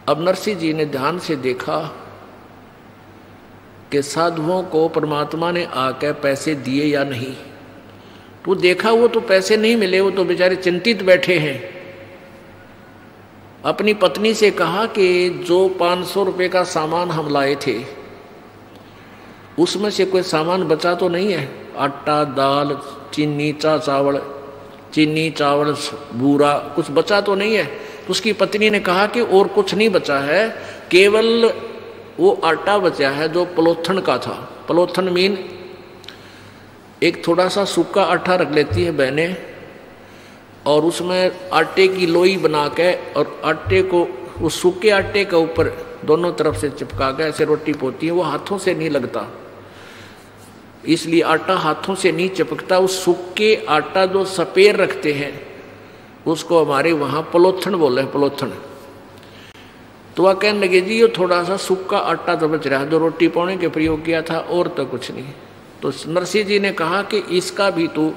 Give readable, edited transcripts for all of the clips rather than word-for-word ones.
अब नरसिंह जी ने ध्यान से देखा कि साधुओं को परमात्मा ने आकर पैसे दिए या नहीं। तो देखा वो तो पैसे नहीं मिले, वो तो बेचारे चिंतित बैठे हैं। अपनी पत्नी से कहा कि जो 500 रुपये का सामान हम लाए थे उसमें से कोई सामान बचा तो नहीं है? आटा, दाल, चीनी, चावल, बूरा, कुछ बचा तो नहीं है? तो उसकी पत्नी ने कहा कि और कुछ नहीं बचा है, केवल वो आटा बचा है जो पलोथन का था। पलोथन मीन एक थोड़ा सा सूखा आटा रख लेती है बहनें, और उसमें आटे की लोई बना के और आटे को उस सूखे आटे के ऊपर दोनों तरफ से चिपका के ऐसे रोटी पोती है। वो हाथों से नहीं लगता, इसलिए आटा हाथों से नहीं चिपकता। उस सूखे आटा जो सपेर रखते हैं उसको हमारे वहाँ पलोथन बोले हैं, पलोथन। तो वह कहने लगे जी ये थोड़ा सा सूखा आटा तो बच रहा है जो रोटी पाने के प्रयोग किया था, और तो कुछ नहीं। तो नरसिंह जी ने कहा कि इसका भी तू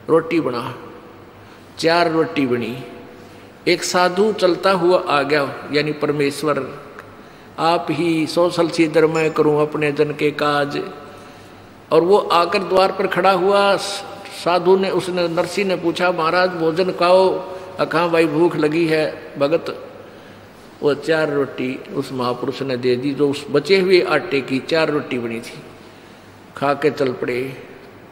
रोटी बना। 4 रोटी बनी। एक साधु चलता हुआ आ गया, यानी परमेश्वर, आप ही सोशल सीधर मैं करूं अपने जन के काज। और वो आकर द्वार पर खड़ा हुआ। साधु ने, उसने, नरसिंह ने पूछा महाराज भोजन खाओ। कहाँ भाई भूख लगी है भगत। वो 4 रोटी उस महापुरुष ने दे दी, जो उस बचे हुए आटे की 4 रोटी बनी थी। खा के चल पड़े।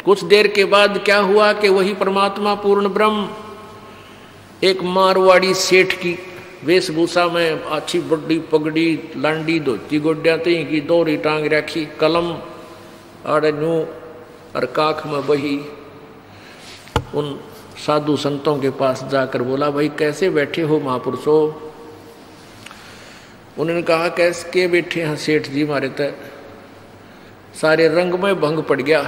कुछ देर के बाद क्या हुआ कि वही परमात्मा पूर्ण ब्रह्म एक मारवाड़ी सेठ की वेशभूषा में, अच्छी बड़ी पगड़ी, लांडी, धोती, गोड्या तई की, दोहरी टांग रखी, कलम आड़े न्यू और काख में बही, उन साधु संतों के पास जाकर बोला भाई कैसे बैठे हो महापुरुषों। उन्होंने कहा कैसे के बैठे हैं सेठ जी, हमारे तक सारे रंग में भंग पड़ गया।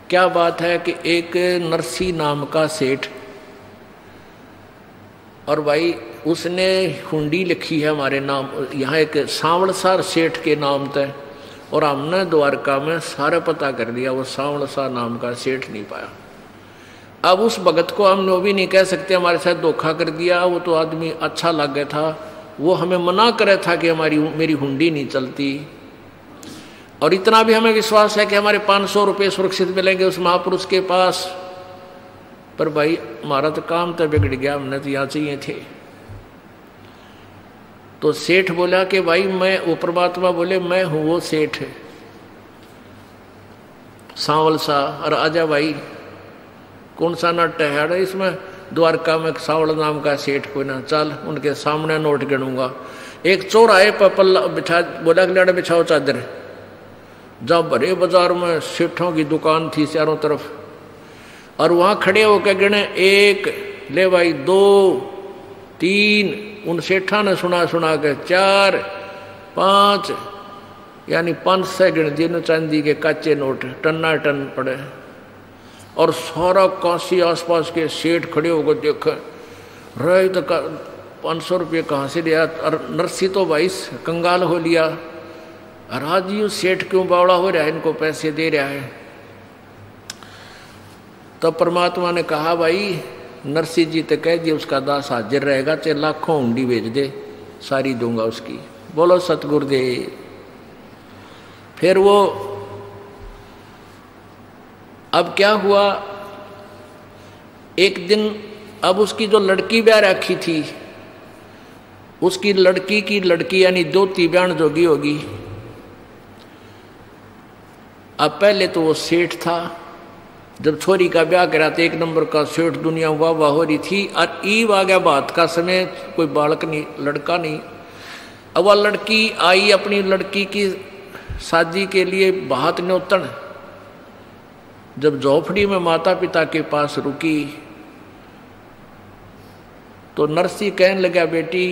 क्या बात है कि एक नरसिंह नाम का सेठ, और भाई उसने हुंडी लिखी है हमारे नाम, यहाँ एक सांवलसार सेठ के नाम तय, और हमने द्वारका में सारा पता कर दिया, वो सांवलसार नाम का सेठ नहीं पाया। अब उस भगत को हम वो भी नहीं कह सकते हमारे साथ धोखा कर दिया, वो तो आदमी अच्छा लग गया था, वो हमें मना करे था कि मेरी हुंडी नहीं चलती। और इतना भी हमें विश्वास है कि हमारे 500 रुपये सुरक्षित मिलेंगे उस महापुरुष के पास। पर भाई हमारा तो काम तो बिगड़ गया, हमने तो यहाँ चाहिए थे। तो सेठ बोला कि भाई मैं, वो परमात्मा बोले मैं हूं वो सेठ है सांवल सा, और आजा भाई कौन सा नाट्य है इसमें, द्वारका में सांवल नाम का सेठ कोई ना, चल उनके सामने नोट गिनूंगा। एक चोर आए पल्ला बिछा, बोला कि लड़ा बिछाओ चादर। जब बड़े बाजार में सेठों की दुकान थी चारों तरफ, और वहां खड़े होकर गिने, 1 ले भाई, 2, 3, उन सेठा ने सुना के 4, 5, यानी 500 गिन दिए चांदी के कच्चे नोट, टन्ना टन पड़े। और सारा काशी आसपास के सेठ खड़े होकर देखे रहे, तो 500 रुपये कहाँ से दिया। और नरसिंह तो भाई कंगाल हो लिया, राज यू सेठ क्यों बावड़ा हो रहा है, इनको पैसे दे रहा है। तब परमात्मा ने कहा भाई नरसिंह जी तो कह दिया उसका दास हाजिर रहेगा, चाहे लाखों हुंडी भेज दे सारी दूंगा उसकी। बोलो सतगुरुदेव। फिर वो, अब क्या हुआ, एक दिन अब उसकी जो लड़की ब्याह रखी थी, उसकी लड़की की लड़की यानी दोती ब्यान जोगी होगी। अब पहले तो वो सेठ था, जब छोरी का ब्याह करा तो 1 नंबर का सेठ, दुनिया वाह वाह हो रही थी। और ईब आ गया बात का समय, कोई बालक नहीं, लड़का नहीं। अब वह लड़की आई अपनी लड़की की शादी के लिए बात न्योतन, जब झोपड़ी में माता पिता के पास रुकी तो नरसिंह कहने लगा बेटी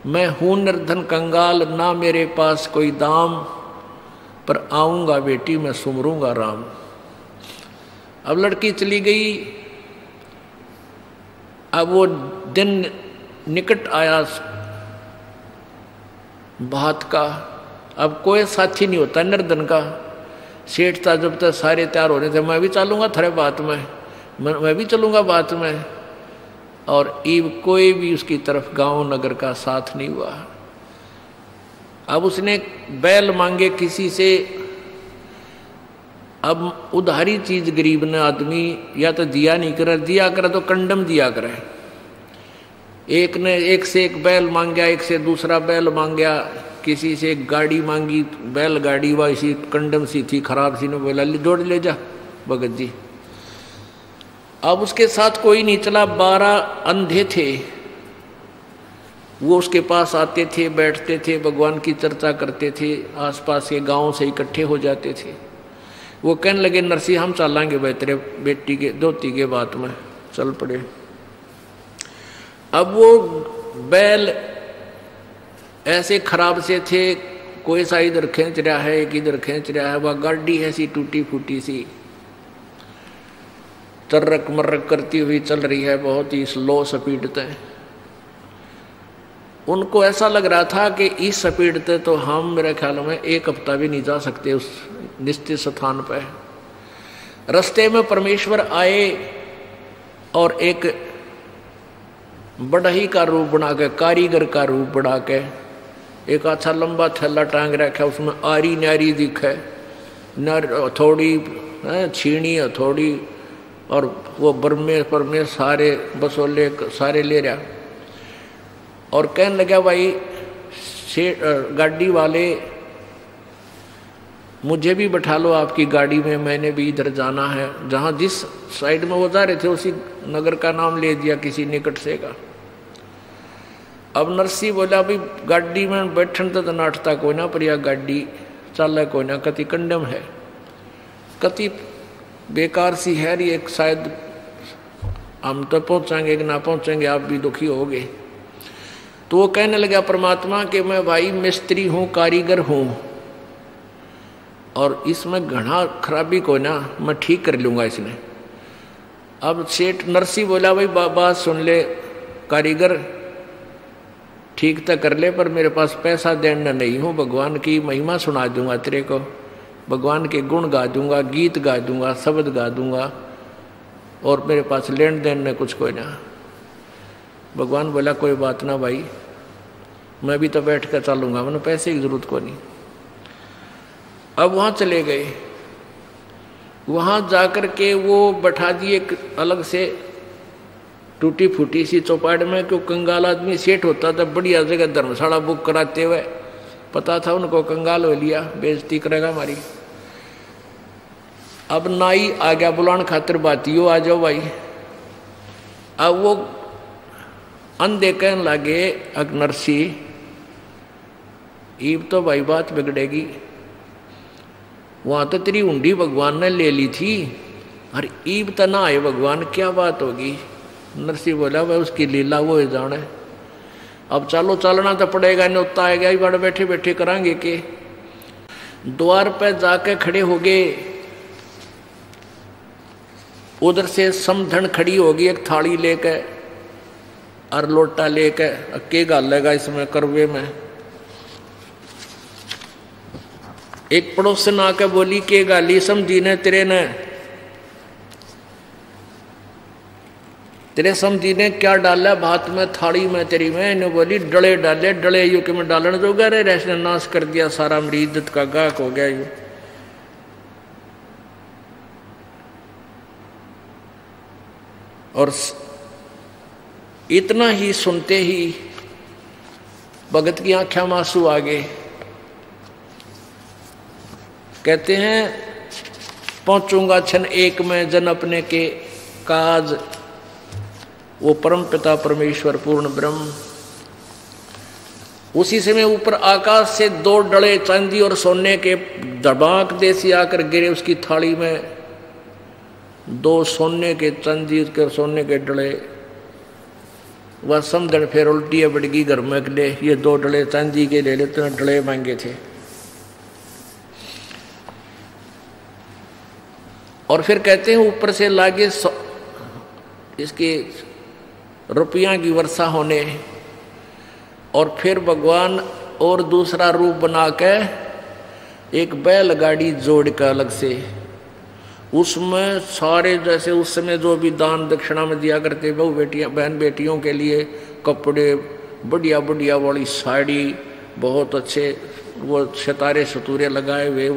मैं हूं निर्धन कंगाल, ना मेरे पास कोई दाम, पर आऊंगा बेटी मैं सुमरूंगा राम। अब लड़की चली गई। अब वो दिन निकट आया बात का, अब कोई साथी नहीं होता निर्धन का। सेठ था, जब तक सारे तैयार हो रहे थे, मैं भी चलूंगा थारे बात में, मैं भी चलूंगा बात में। और ईब कोई भी उसकी तरफ गांव नगर का साथ नहीं हुआ। अब उसने बैल मांगे किसी से। अब उधारी चीज गरीब ने आदमी या तो दिया नहीं करे, दिया करे तो कंडम दिया करे। एक ने एक से एक बैल मांग गया, एक से दूसरा बैल मांग गया, किसी से एक गाड़ी मांगी, बैल गाड़ी वह इसी कंडम सी थी, खराब सी ने बोला जोड़ ले जा भगत जी। अब उसके साथ कोई नहीं चला, 12 अंधे थे, वो उसके पास आते थे, बैठते थे, भगवान की चर्चा करते थे, आसपास के गांव से इकट्ठे हो जाते थे। वो कहने लगे नरसिंह हम चलेंगे भाई तेरे बेटी के दोती के बात में, चल पड़े। अब वो बैल ऐसे खराब से थे, कोई सा इधर खींच रहा है, एक इधर खींच रहा है, वह गाड़ी ऐसी टूटी फूटी सी तर्रक मर्रक करती हुई चल रही है, बहुत ही स्लो स्पीड तय। उनको ऐसा लग रहा था कि इस स्पीड तय तो हम मेरे ख्याल में 1 हफ्ता भी नहीं जा सकते उस निश्चित स्थान पर। रास्ते में परमेश्वर आए और एक बढ़ई का रूप बना के, कारीगर का रूप बना के, एक अच्छा लंबा थैला टांग रखा, उसमें आरी नारी दिखे, नर हथौड़ी छीणी हथौड़ी और वो बरमे परमे सारे बसोले सारे ले रहा। और कहने लगा भाई गाड़ी वाले मुझे भी बैठा लो आपकी गाड़ी में, मैंने भी इधर जाना है। जहाँ जिस साइड में वो जा रहे थे उसी नगर का नाम ले दिया किसी निकट से का। अब नरसिंह बोला भाई गाड़ी में बैठन तो नाटता कोई ना, पर यह गाड़ी चल कोई ना, कति कंडम है, कति बेकार सी है ये, शायद हम तो पहुंचाएंगे कि ना पहुंचेंगे, आप भी दुखी होगे। तो वो कहने लगा परमात्मा कि मैं भाई मिस्त्री हूँ, कारीगर हूँ, और इसमें घना खराबी को ना मैं ठीक कर लूँगा इसने। अब सेठ नरसिंह बोला भाई बात सुन ले कारीगर, ठीक तो कर ले, पर मेरे पास पैसा देना नहीं हूँ, भगवान की महिमा सुना दूंगा तेरे को, भगवान के गुण गा दूंगा, गीत गा दूंगा, शब्द गा दूंगा, और मेरे पास लेन देन में कुछ कोई ना। भगवान बोला कोई बात ना भाई, मैं भी तो बैठ कर चलूँगा, मैंने पैसे की जरूरत को नहीं। अब वहाँ चले गए, वहाँ जाकर के वो बैठा दिए एक अलग से टूटी फूटी सी चौपाड़ में, क्यों कंगाल आदमी सेठ होता था, बढ़िया जगह धर्मशाला बुक कराते हुए, पता था उनको कंगाल हो लिया, बेइज्जती करेगा हमारी। अब नाई आ गया बुलान खातिर, बातियों आ जाओ भाई। अब वो अंधे कहने लगे नरसिंह ईब तो भाई बात बिगड़ेगी, वहां तो तेरी हुंडी भगवान ने ले ली थी, अरे ईब तो ना आए भगवान, क्या बात होगी। नरसिंह बोला भाई उसकी लीला वो ही जाने, अब चलो चलना तो पड़ेगा, न्योता आएगा ही, बड़े बैठे बैठे करांगे के। द्वार पे जाके खड़े हो गए, उधर से समधन खड़ी होगी एक थाली लेके और लोटा लेके, के गालेगा इसमें करवे में। एक पड़ोसन आके बोली के गाली समझी ने तेरे समझी ने क्या डाला भात में थाली में तेरी में। इन्हें बोली डले डाले, डले यू के में डालने जो गए रेस ने नाश कर दिया सारा, मेरी इज्जत का गाहक हो गया यू। और इतना ही सुनते ही भगत की आंखें में आंसू आ गए। कहते हैं पहुंचूंगा क्षण एक में जन अपने के काज, वो परम पिता परमेश्वर पूर्ण ब्रह्म। उसी समय ऊपर आकाश से 2 डले चांदी और सोने के धमाक देसी आकर गिरे उसकी थाली में, 2 सोने के चांदी के सोने के डले। वह समझन फिर उल्टी बढ़गी घर में ले, ये 2 डले चांदी के ले लेते हैं, डले मांगे थे। और फिर कहते हैं ऊपर से लागे इसके रुपया की वर्षा होने, और फिर भगवान और दूसरा रूप बना के एक बैलगाड़ी जोड़ कर अलग से उसमें सारे जैसे उस समय जो भी दान दक्षिणा में दिया करते बहू बेटियां बहन बेटियों के लिए कपड़े, बढ़िया बढ़िया वाली साड़ी, बहुत अच्छे वो सितारे सतूरे लगाए हुए,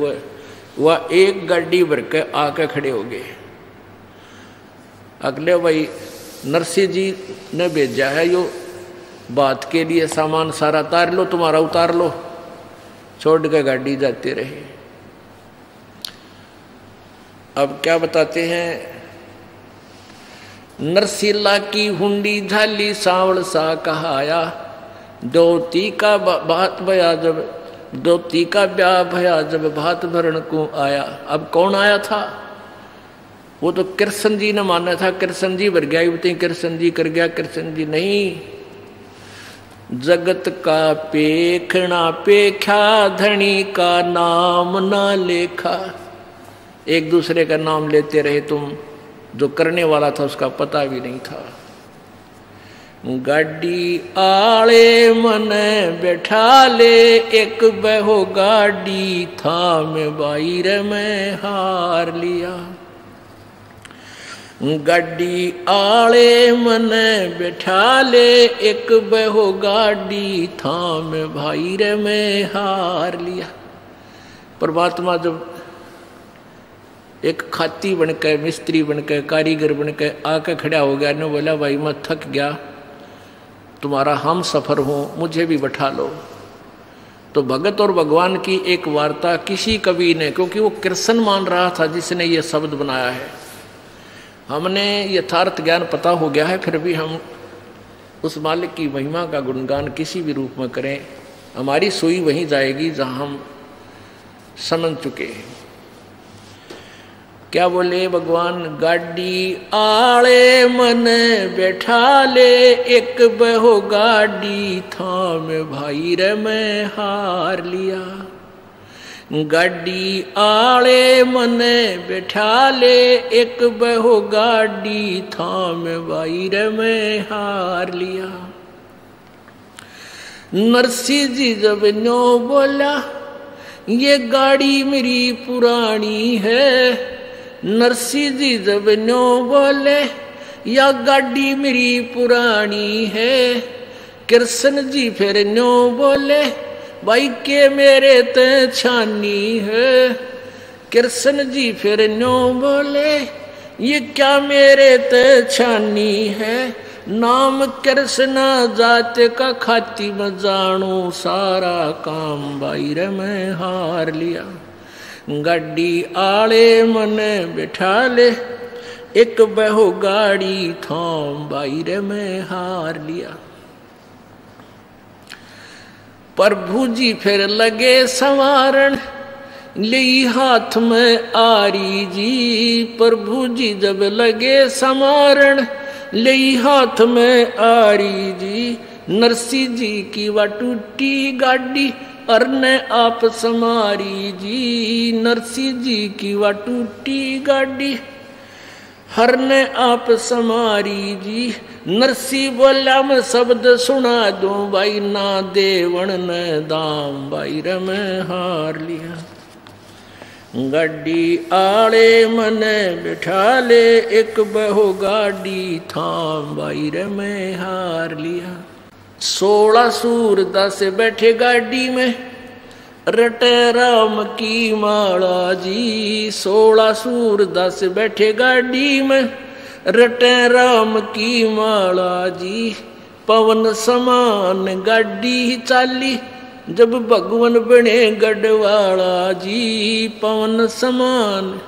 वह एक गाड़ी भर के आके खड़े हो गए। अगले भाई नरसिंह जी ने भेजा है यो बात के लिए, सामान सारा उतार लो, तुम्हारा उतार लो, छोड़ के गाड़ी जाते रहे। अब क्या बताते हैं, नरसिला की हुंडी झाली सावल सा कहाया, दोती का बात भया जब, दोती का ब्याह भया जब भात भरण को आया। अब कौन आया था? वो तो कृष्ण जी ने माना था, कृष्ण जी भर गया, युवती कृष्ण जी कर गया, कृष्ण जी नहीं। जगत का पेखना पेखा, धनी का नाम ना लेखा। एक दूसरे का नाम लेते रहे तुम, जो करने वाला था उसका पता भी नहीं था। गाड़ी आले मन बैठा ले, एक बहो गाड़ी था में बाहर में हार लिया। गाड़ी आले मन बैठा ले, एक बहो गाड़ी था में बाहर में हार लिया। परमात्मा जब एक खाती बनके, मिस्त्री बनके, कारीगर बनके आके खड़ा हो गया, ने बोला भाई मैं थक गया, तुम्हारा हम सफर हूँ, मुझे भी बैठा लो। तो भगत और भगवान की एक वार्ता किसी कवि ने, क्योंकि वो कृष्ण मान रहा था जिसने ये शब्द बनाया है, हमने यथार्थ ज्ञान पता हो गया है, फिर भी हम उस मालिक की महिमा का गुणगान किसी भी रूप में करें, हमारी सुई वहीं जाएगी जहाँ हम समझ चुके हैं। क्या बोले भगवान, गाड़ी आले मन बैठा ले, एक बहो गाड़ी था में भाई रे मैं हार लिया। गाड़ी आले मन बैठा ले, एक बहो गाड़ी था में भाई रे मैं हार लिया। नरसिंह जी जब न्यो बोला, ये गाड़ी मेरी पुरानी है। नरसिंह जी जब न्यो बोले, या गाड़ी मेरी पुरानी है। कृष्ण जी फिर न्यो बोले, भाई के मेरे ते छानी है। कृष्ण जी फिर न्यो बोले, ये क्या मेरे ते छानी है। नाम कृष्ण जात का खाती में जानू, सारा काम बाहर में हार लिया। गाड़ी आले मन बिठा ले, एक बहो गाड़ी थाम बाहर में हार लिया। प्रभु जी फिर लगे संवारण, ली हाथ में आरी जी। प्रभु जी जब लगे संवारण, ली हाथ में आरी जी। नरसिंह जी की वा टूटी गाड़ी, अरने आप समारी जी। नरसिंह जी की वा टूटी गाड़ी, हरने आप समारी जी। नरसिंह बोला मैं शब्द सुना दूं, भाई ना देवण ने दाम, भाई रे मैं हार लिया। गाड़ी आले मने बिठा ले, एक बहो गाड़ी थाम, भाई रे मैं हार लिया। 16 सूरदास बैठे गाड़ी में, रटे राम की माला जी। 16 सूरदास बैठे गाड़ी में, रटे राम की माला जी। पवन समान गाड़ी चाली, जब भगवान बने गढ़वाला जी। पवन समान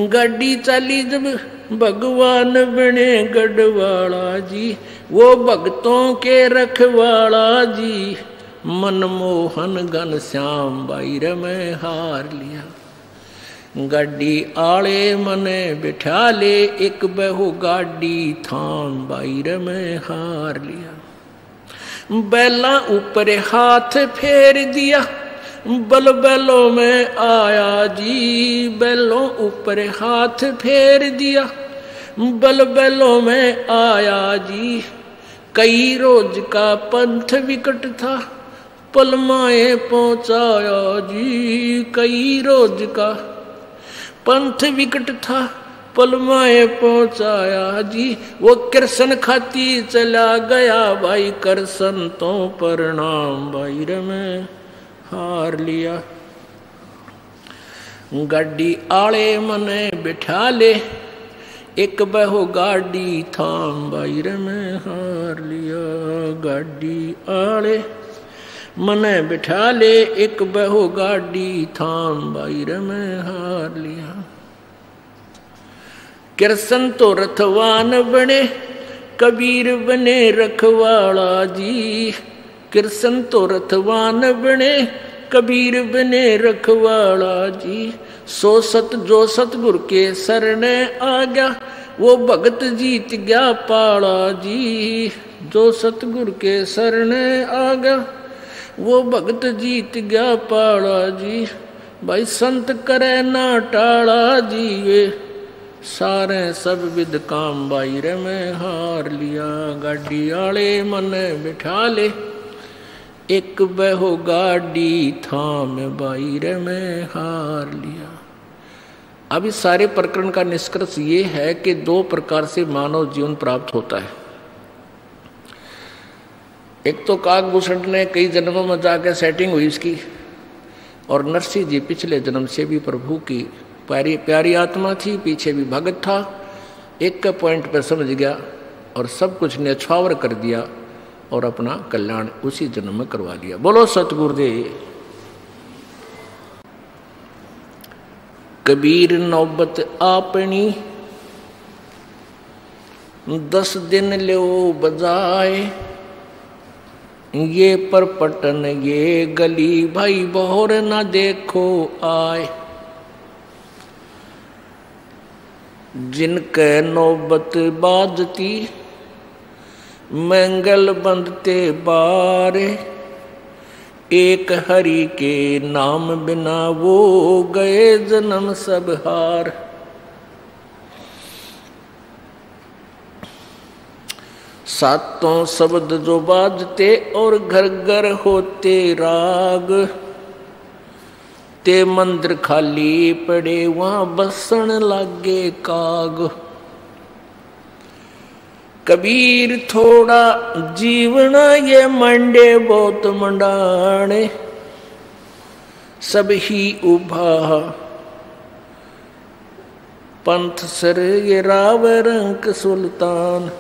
गाड़ी चाली, जब भगवान बने गढ़वाला जी। वो भक्तों के रखवाला जी, मनमोहन घनश्याम, भाई रे मैं हार लिया। गाड़ी आले मने बिठा ले, एक बहो गाड़ी थाम, भाई रे मैं हार लिया। बैला ऊपर हाथ फेर दिया, बल बैलों में आया जी। बैलों ऊपर हाथ फेर दिया, बल बैलों में आया जी। कई रोज का पंथ विकट था, पलमाए पहुंचाया जी। कई रोज का पंथ विकट था पलमाए पहुंचाया जी। वो कृष्ण खाती चला गया भाई, कर संतों प्रणाम भाई रे मैं हार लिया। गाड़ी आले मने बिठा ले, एक बहो गाड़ी थाम भाई रे मैं हार लिया। गाड़ी आले मने बिठा ले, एक बहो गाड़ी थाम भाई रे मैं हार लिया। कृष्ण तो रथवान बने, कबीर बने रखवाला जी। कृष्ण तो रथवान बने, कबीर बने रखवाला जी। सो सत जो सतगुरु के शरण आ गया, वो भगत जीत गया पाला जी। जो सतगुरु के शरण आ गया, वो भगत जीत गया पाला जी। भाई संत करे ना टाला जी, वे सारे सब विद काम भाई रे मैं हार लिया। गाड़ी आले मन बिठा ले, एक बहो गाड़ी थाम भाई रे मैं हार लिया। अब इस सारे प्रकरण का निष्कर्ष ये है कि दो प्रकार से मानव जीवन प्राप्त होता है। एक तो काकभूषण ने कई जन्मों में जाकर सेटिंग हुई इसकी, और नरसिंह जी पिछले जन्म से भी प्रभु की प्यारी आत्मा थी, पीछे भी भगत था। एक के पॉइंट पर समझ गया और सब कुछ न्यछावर कर दिया और अपना कल्याण उसी जन्म में करवा लिया। बोलो सतगुरुदेव। कबीर नौबत आपनी 10 दिन लो बजाए, ये परपटन ये गली भाई बहुर न देखो आए। जिनके नौबत बाजती मंगल बंदते बारे, एक हरि के नाम बिना वो गए जन्म सब हार। सातों शब्द जो बाजते और घर घर होते राग, ते मंदिर खाली पड़े वहां बसन लागे काग। कबीर थोड़ा जीवना ये मंडे बहुत मंडाने, सब ही उभा पंथ सर ये राव रंक सुल्तान।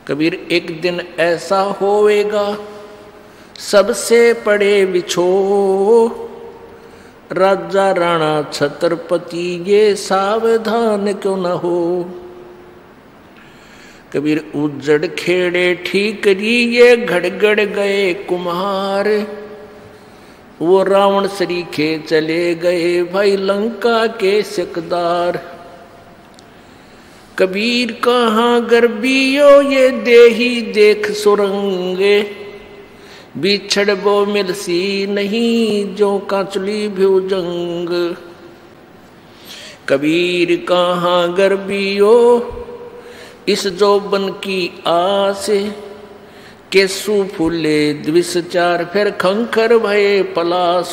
कबीर एक दिन ऐसा होवेगा सबसे पड़े बिछो, राजा राणा छत्रपति ये सावधान क्यों न हो। कबीर उज्जड़ खेड़े ठीक ये घड़गड़ गए कुम्हार, वो रावण सरीखे चले गए भाई लंका के सिकदार। कबीर कहाँ गर्बियो ये देही देख सुरंगे, बिछड़ वो मिलसी नहीं जो कांचली भुजंग। कबीर कहाँ गर्बियो इस जोबन की आस, केसु फूले द्विष चार फिर खंखर भये पलास।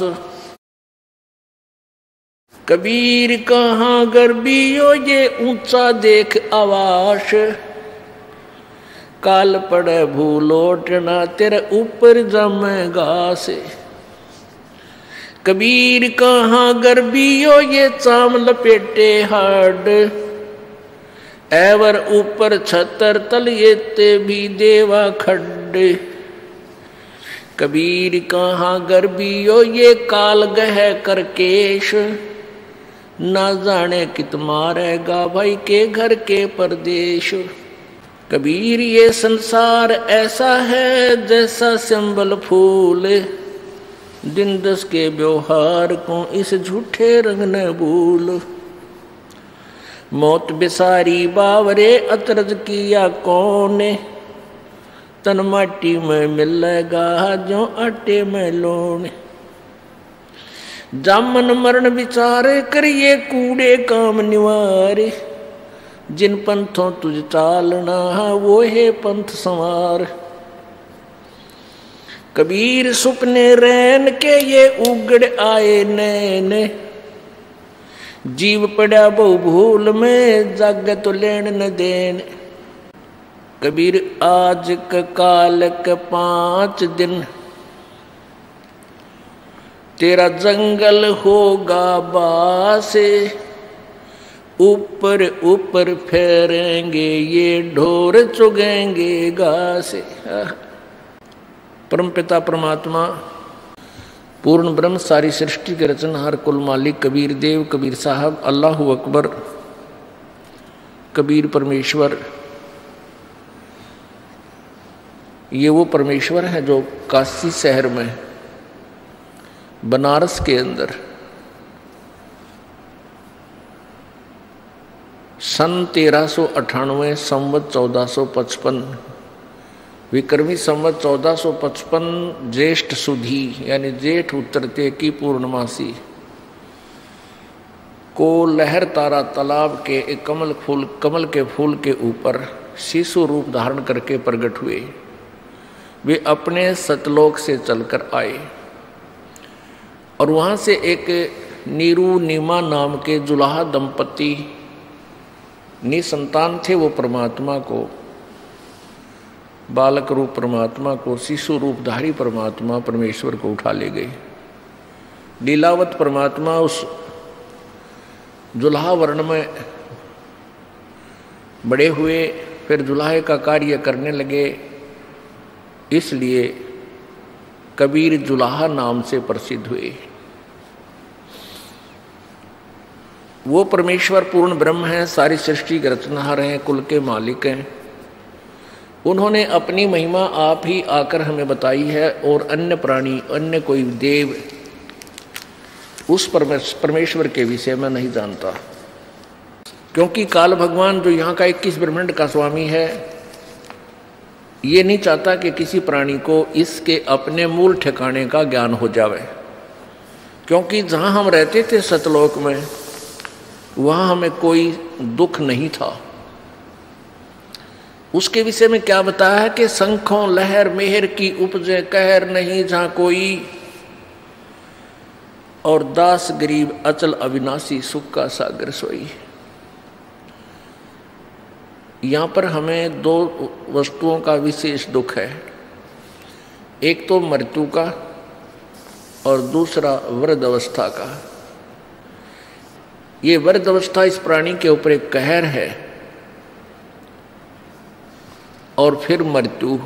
कबीर कहाँ गर्बियो ये ऊंचा देख आवास, काल पड़े भूलोटना तेरे ऊपर जमे घास। कबीर कहाँ गर्बियो ये चाम लपेटे हाड, एवर ऊपर छतर तल ये ते भी देवा खड्डे। कबीर कहाँ गर्बियो ये काल गह कर केश, ना जाने कित मारेगा भाई के घर के परदेश। कबीर ये संसार ऐसा है जैसा सिंबल फूल, दिन दस के व्यवहार को इस झूठे रंग न भूल। मौत बिसारी बावरे अतरज किया कौने, तन माटी में मिलेगा जो आटे में लोने। जामन मरण विचार करिए कूड़े काम निवारे, जिन पंथों तुझ चालना वो है पंथ संवार। कबीर सुपने रैन के ये उगड़ आए नैने, जीव पड़ा बहु भूल में, जागे तो लेन न देन। कबीर आज क काल क 5 दिन, तेरा जंगल होगा बासे। ऊपर ऊपर फेरेंगे ये ढोर, चुगेंगे घासे। परमपिता परमात्मा पूर्ण ब्रह्म, सारी सृष्टि के रचनहार, कुल मालिक कबीर देव, कबीर साहब, अल्लाहु अकबर, कबीर परमेश्वर, ये वो परमेश्वर है जो काशी शहर में, बनारस के अंदर सन 1398 संवत 1455 विक्रमी संवत 1455 ज्येष्ठ सुधी यानी जेठ उतरते की पूर्णमासी को लहर तारा तालाब के एक कमल के फूल के ऊपर शिशु रूप धारण करके प्रकट हुए। वे अपने सतलोक से चलकर आए और वहाँ से एक नीरू नीमा नाम के जुलाहा दंपति निसंतान थे। वो परमात्मा को, बालक रूप परमात्मा को, शिशु रूपधारी परमात्मा परमेश्वर को उठा ले गए। लीलावत परमात्मा उस जुलाहा वर्ण में बड़े हुए, फिर जुलाहे का कार्य करने लगे, इसलिए कबीर जुलाहा नाम से प्रसिद्ध हुए। वो परमेश्वर पूर्ण ब्रह्म है, सारी सृष्टि के रचनहार हैं, कुल के मालिक हैं। उन्होंने अपनी महिमा आप ही आकर हमें बताई है और अन्य प्राणी, अन्य कोई देव उस परमेश्वर के विषय में नहीं जानता, क्योंकि काल भगवान जो यहाँ का 21 ब्रह्मांड का स्वामी है, ये नहीं चाहता कि किसी प्राणी को इसके अपने मूल ठिकाने का ज्ञान हो जावे। क्योंकि जहाँ हम रहते थे सतलोक में, वहाँ हमें कोई दुख नहीं था। उसके विषय में क्या बताया है कि शंखों लहर मेहर की उपजे कहर नहीं जहाँ कोई, और दास गरीब अचल अविनाशी सुख का सागर सोई। यहाँ पर हमें 2 वस्तुओं का विशेष दुख है, एक तो मृत्यु का और दूसरा वृद्ध अवस्था का। ये वृद्ध अवस्था इस प्राणी के ऊपर एक कहर है, और फिर मृत्यु।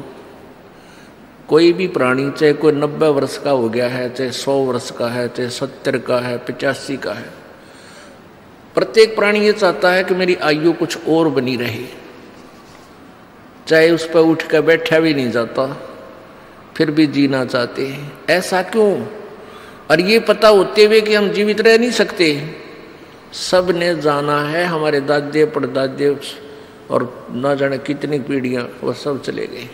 कोई भी प्राणी, चाहे कोई 90 वर्ष का हो गया है, चाहे 100 वर्ष का है, चाहे 70 का है, 85 का है, प्रत्येक प्राणी ये चाहता है कि मेरी आयु कुछ और बनी रहे। चाहे उस पर उठ कर बैठा भी नहीं जाता, फिर भी जीना चाहते हैं। ऐसा क्यों? और ये पता होते हुए कि हम जीवित रह नहीं सकते। सब ने जाना है, हमारे दादे परदादे और ना जाने कितनी पीढ़ियां, वो सब चले गए।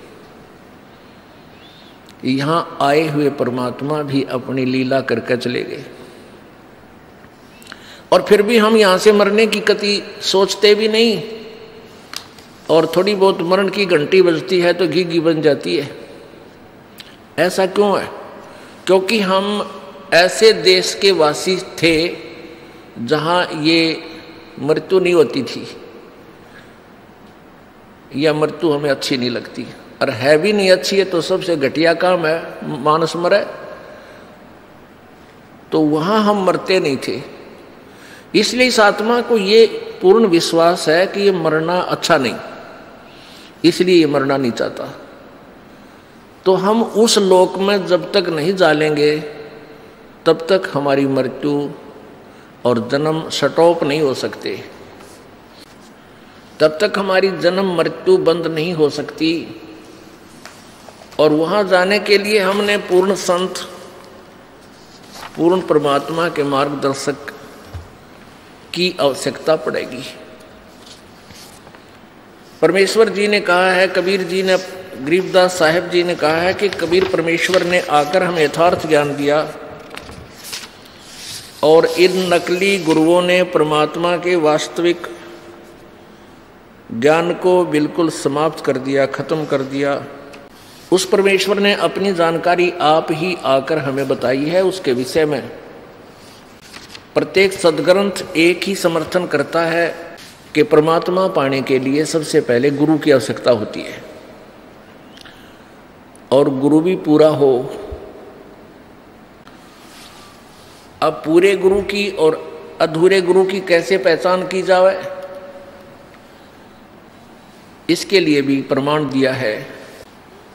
यहाँ आए हुए परमात्मा भी अपनी लीला करके चले गए, और फिर भी हम यहाँ से मरने की कति सोचते भी नहीं। और थोड़ी बहुत मरण की घंटी बजती है तो घी बन जाती है। ऐसा क्यों है? क्योंकि हम ऐसे देश के वासी थे जहाँ ये मृत्यु नहीं होती थी, या मृत्यु हमें अच्छी नहीं लगती, और है भी नहीं अच्छी है तो सबसे घटिया काम है मानस मरे। तो वहाँ हम मरते नहीं थे। इसलिए इस आत्मा को ये पूर्ण विश्वास है कि ये मरना अच्छा नहीं, इसलिए ये मरना नहीं चाहता। तो हम उस लोक में जब तक नहीं जालेंगे तब तक हमारी मृत्यु और जन्म स्टॉप नहीं हो सकते, तब तक हमारी जन्म मृत्यु बंद नहीं हो सकती। और वहाँ जाने के लिए हमने पूर्ण संत, पूर्ण परमात्मा के मार्गदर्शक की आवश्यकता पड़ेगी। परमेश्वर जी ने कहा है, कबीर जी ने, गरीबदास साहिब जी ने कहा है कि कबीर परमेश्वर ने आकर हमें यथार्थ ज्ञान दिया, और इन नकली गुरुओं ने परमात्मा के वास्तविक ज्ञान को बिल्कुल समाप्त कर दिया, खत्म कर दिया। उस परमेश्वर ने अपनी जानकारी आप ही आकर हमें बताई है। उसके विषय में प्रत्येक सदग्रंथ एक ही समर्थन करता है कि परमात्मा पाने के लिए सबसे पहले गुरु की आवश्यकता होती है, और गुरु भी पूरा हो। अब पूरे गुरु की और अधूरे गुरु की कैसे पहचान की जाए, इसके लिए भी प्रमाण दिया है।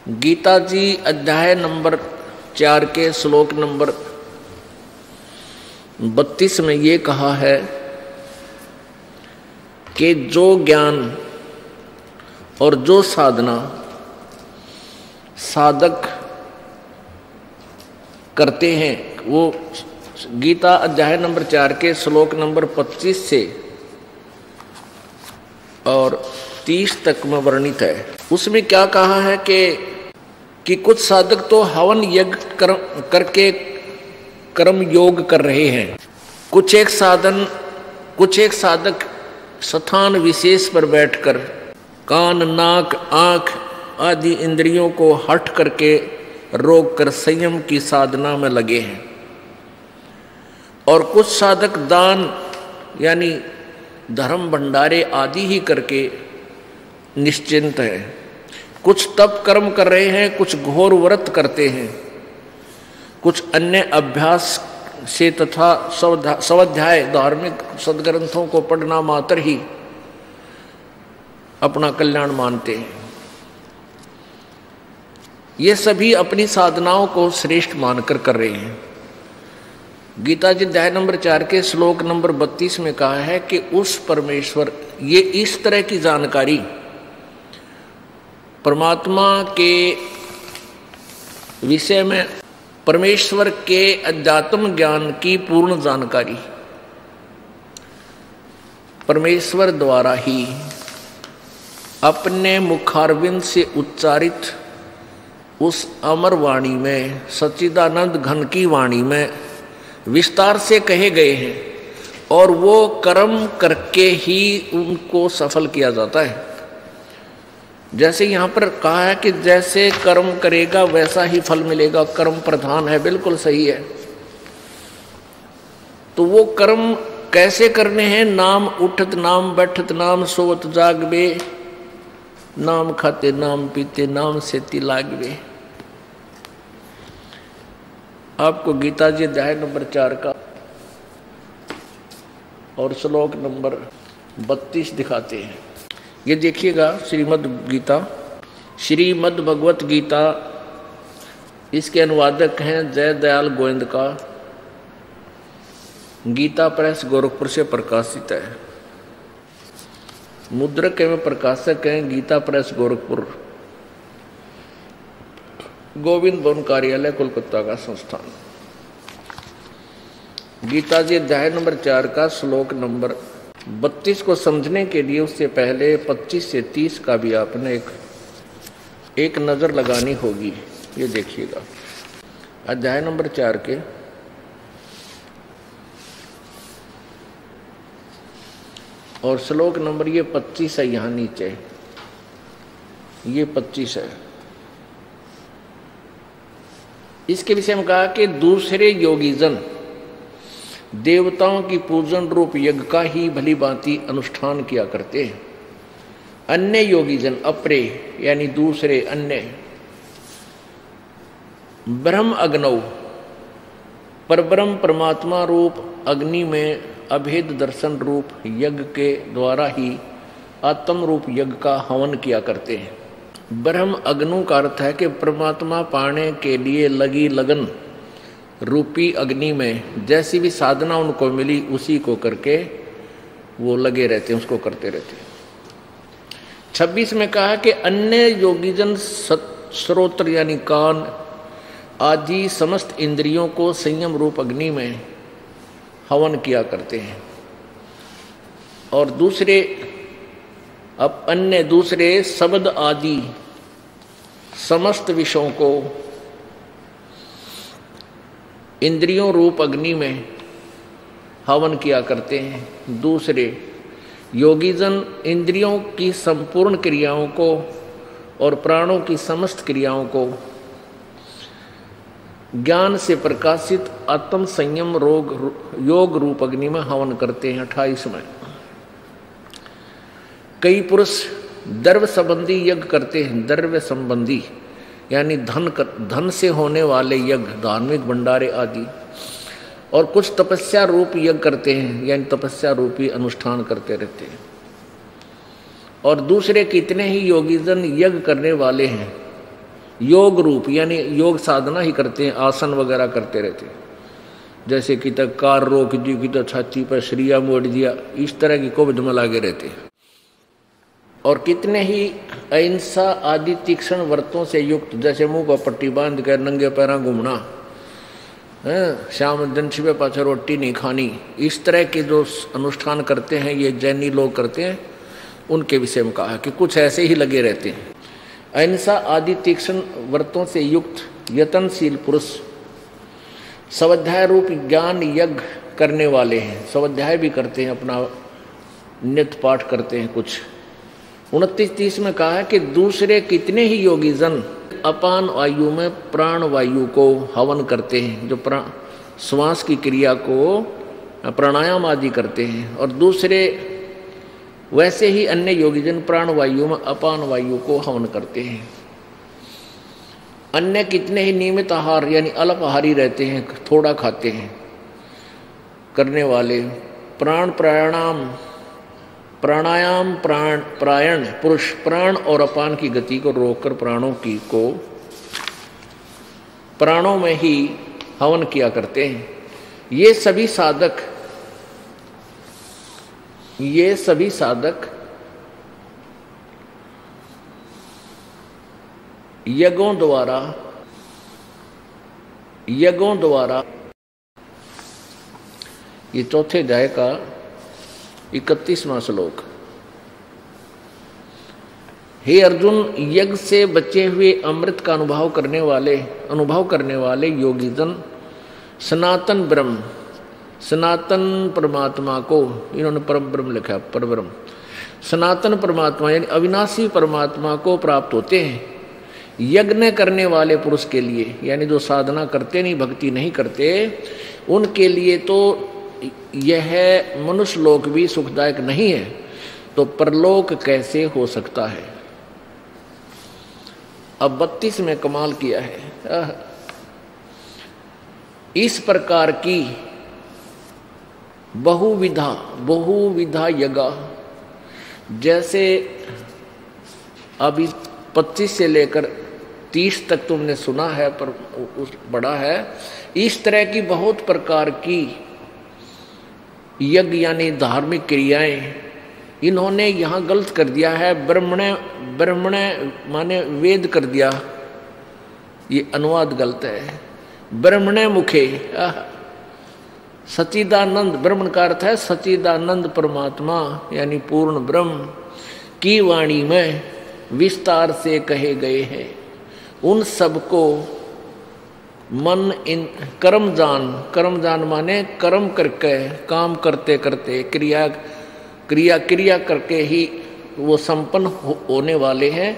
गीता जी अध्याय नंबर 4 के श्लोक नंबर 32 में ये कहा है कि जो ज्ञान और जो साधना साधक करते हैं, वो गीता अध्याय नंबर 4 के श्लोक नंबर 25 से और 30 तक में वर्णित है। उसमें क्या कहा है कि कुछ साधक तो हवन यज्ञ करके कर्म योग कर रहे हैं, कुछ एक साधक स्थान विशेष पर बैठकर कान, नाक, आंख आदि इंद्रियों को हट करके रोककर संयम की साधना में लगे हैं, और कुछ साधक दान यानी धर्म भंडारे आदि ही करके निश्चिंत है। कुछ तप कर्म कर रहे हैं, कुछ घोर व्रत करते हैं, कुछ अन्य अभ्यास से तथा स्वाध्याय धार्मिक सदग्रंथों को पढ़ना मात्र ही अपना कल्याण मानते हैं। ये सभी अपनी साधनाओं को श्रेष्ठ मानकर कर रहे हैं। गीता जी अध्याय नंबर 4 के श्लोक नंबर 32 में कहा है कि उस परमेश्वर, ये इस तरह की जानकारी परमात्मा के विषय में, परमेश्वर के अध्यात्म ज्ञान की पूर्ण जानकारी परमेश्वर द्वारा ही अपने मुखारविंद से उच्चारित उस अमर वाणी में, सच्चिदानंद घन की वाणी में विस्तार से कहे गए हैं, और वो कर्म करके ही उनको सफल किया जाता है। जैसे यहाँ पर कहा है कि जैसे कर्म करेगा वैसा ही फल मिलेगा, कर्म प्रधान है, बिल्कुल सही है। तो वो कर्म कैसे करने हैं? नाम उठत नाम बैठत नाम सोवत जागवे, नाम खाते नाम पीते नाम सेती लागवे। आपको गीता जी अध्याय नंबर 4 का और श्लोक नंबर 32 दिखाते हैं। ये देखिएगा, श्रीमद् भगवत गीता, इसके अनुवादक हैं जय दयाल गोविंद का, गीता प्रेस गोरखपुर से प्रकाशित है। मुद्रक एवं प्रकाशक हैं गीता प्रेस गोरखपुर, गोविंद भवन कार्यालय कोलकाता का संस्थान। गीता जी अध्याय नंबर 4 का श्लोक नंबर 32 को समझने के लिए उससे पहले 25 से 30 का भी आपने एक नज़र लगानी होगी। ये देखिएगा, अध्याय नंबर 4 के और श्लोक नंबर ये 25 है, यहाँ नीचे ये 25 है। इसके विषय में कहा कि दूसरे योगीजन देवताओं की पूजन रूप यज्ञ का ही भली भांति अनुष्ठान किया करते हैं। अन्य योगीजन, अपरे यानी दूसरे, अन्य ब्रह्म अग्नौ, परब्रह्म परमात्मा रूप अग्नि में अभेद दर्शन रूप यज्ञ के द्वारा ही आत्म रूप यज्ञ का हवन किया करते हैं। ब्रह्म अग्नु का अर्थ है कि परमात्मा पाने के लिए लगी लगन रूपी अग्नि में जैसी भी साधना उनको मिली उसी को करके वो लगे रहते हैं, उसको करते रहते हैं। 26 में कहा कि अन्य योगीजन श्रोत्र यानी कान आदि समस्त इंद्रियों को संयम रूप अग्नि में हवन किया करते हैं, और अन्य दूसरे शब्द आदि समस्त विषयों को इंद्रियों रूप अग्नि में हवन किया करते हैं। दूसरे योगीजन इंद्रियों की संपूर्ण क्रियाओं को और प्राणों की समस्त क्रियाओं को ज्ञान से प्रकाशित आत्म संयम योग रूप अग्नि में हवन करते हैं 28 में। कई पुरुष द्रव्य संबंधी यज्ञ करते हैं, द्रव्य संबंधी यानी धन से होने वाले यज्ञ, धार्मिक भंडारे आदि, और कुछ तपस्या रूप यज्ञ करते हैं यानी तपस्या रूपी अनुष्ठान करते रहते हैं। और दूसरे कितने ही योगीजन यज्ञ करने वाले हैं, योग रूप यानी योग साधना ही करते हैं, आसन वगैरह करते रहते हैं, जैसे कि तक कार रोक दी, कि तो छाती पर श्रिया मोड़ दिया, इस तरह की कोविड में लागे रहते हैं। और कितने ही अहिंसा आदि तीक्ष्ण व्रतों से युक्त, जैसे मुंह पर पट्टी बांध कर नंगे पैरा घूमना, शाम दिन सुबह पाछे रोटी नहीं खानी, इस तरह के जो अनुष्ठान करते हैं ये जैनी लोग करते हैं, उनके विषय में कहा कि कुछ ऐसे ही लगे रहते हैं। अहिंसा आदि तीक्ष्ण व्रतों से युक्त यतनशील पुरुष स्वाध्याय रूप ज्ञान यज्ञ करने वाले हैं, स्वाध्याय भी करते हैं, अपना नित्य पाठ करते हैं। कुछ 29-30 में कहा है कि दूसरे कितने ही योगी जन अपान वायु में प्राण वायु को हवन करते हैं, जो श्वास की क्रिया को प्राणायाम आदि करते हैं, और दूसरे वैसे ही अन्य योगीजन प्राण वायु में अपान वायु को हवन करते हैं। अन्य कितने ही नियमित आहार यानी अल्पाहारी रहते हैं, थोड़ा खाते हैं करने वाले, प्राणायाम प्रायण पुरुष प्राण और अपान की गति को रोककर प्राणों में ही हवन किया करते हैं। ये सभी साधक यज्ञों द्वारा ये चौथे अध्याय का 31वां श्लोक। हे अर्जुन, यज्ञ से बचे हुए अमृत का अनुभव करने वाले योगीजन सनातन परमात्मा को, इन्होंने परम ब्रह्म लिखा, परब्रह्म, सनातन परमात्मा यानी अविनाशी परमात्मा को प्राप्त होते हैं। यज्ञ करने वाले पुरुष के लिए यानी जो साधना करते नहीं, भक्ति नहीं करते, उनके लिए तो यह मनुष्य लोक भी सुखदायक नहीं है, तो परलोक कैसे हो सकता है। अब 32 में कमाल किया है। इस प्रकार की बहुविधा यज्ञ, जैसे अभी 25 से लेकर 30 तक तुमने सुना है, पर बड़ा है, इस तरह की बहुत प्रकार की यज्ञ यानी धार्मिक क्रियाएं इन्होंने यहाँ गलत कर दिया है। ब्रह्मण माने वेद कर दिया, ये अनुवाद गलत है। ब्रह्मणे मुखे सच्चिदानंद, ब्रह्मण का अर्थ है सच्चिदानंद परमात्मा यानी पूर्ण ब्रह्म की वाणी में विस्तार से कहे गए हैं। उन सबको मन इन कर्म जान माने कर्म करके, काम करते करते, क्रिया करके ही वो संपन्न होने वाले हैं,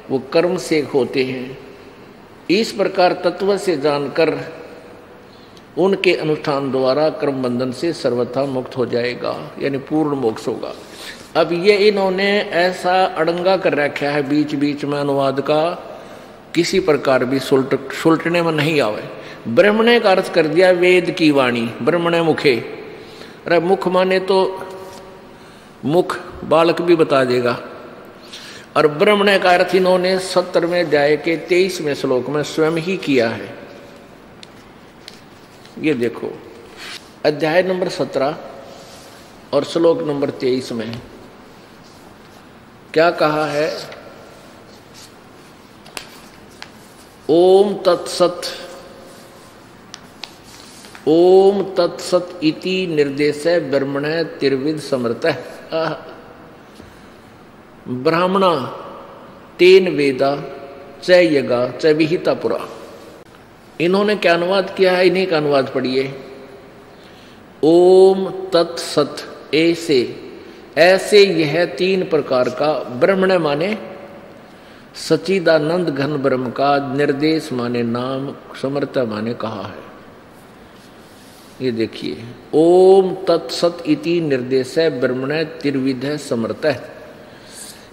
वो कर्म से होते हैं। इस प्रकार तत्व से जानकर उनके अनुष्ठान द्वारा कर्म बंधन से सर्वथा मुक्त हो जाएगा, यानी पूर्ण मोक्ष होगा। अब ये इन्होंने ऐसा अड़ंगा कर रखा है बीच बीच में अनुवाद का, किसी प्रकार भी सुलटने में नहीं आवे। ब्रह्मणे का अर्थ कर दिया वेद की वाणी, ब्रह्मणे मुखे। अरे मुख माने तो मुख बालक भी बता देगा। और ब्रह्मणे का अर्थ इन्होंने 70वें अध्याय के 23वें श्लोक में स्वयं ही किया है। ये देखो अध्याय नंबर 17 और श्लोक नंबर 23 में क्या कहा है। ओम तत्सत इति निर्देश ब्रह्मणे त्रिविध समृतः ब्राह्मणा तेन वेदा च यगा च विहिता पुरा। इन्होंने क्या अनुवाद किया है, इन्हीं का अनुवाद पढ़िए। ओम तत्सत ऐसे यह 3 प्रकार का, ब्रह्मण माने सच्चिदानंद घन ब्रह्म का निर्देश माने नाम, समर्थ माने कहा है। ये देखिए, ओम तत्सत इति निर्देश ब्रह्मण त्रिविध समर्थ।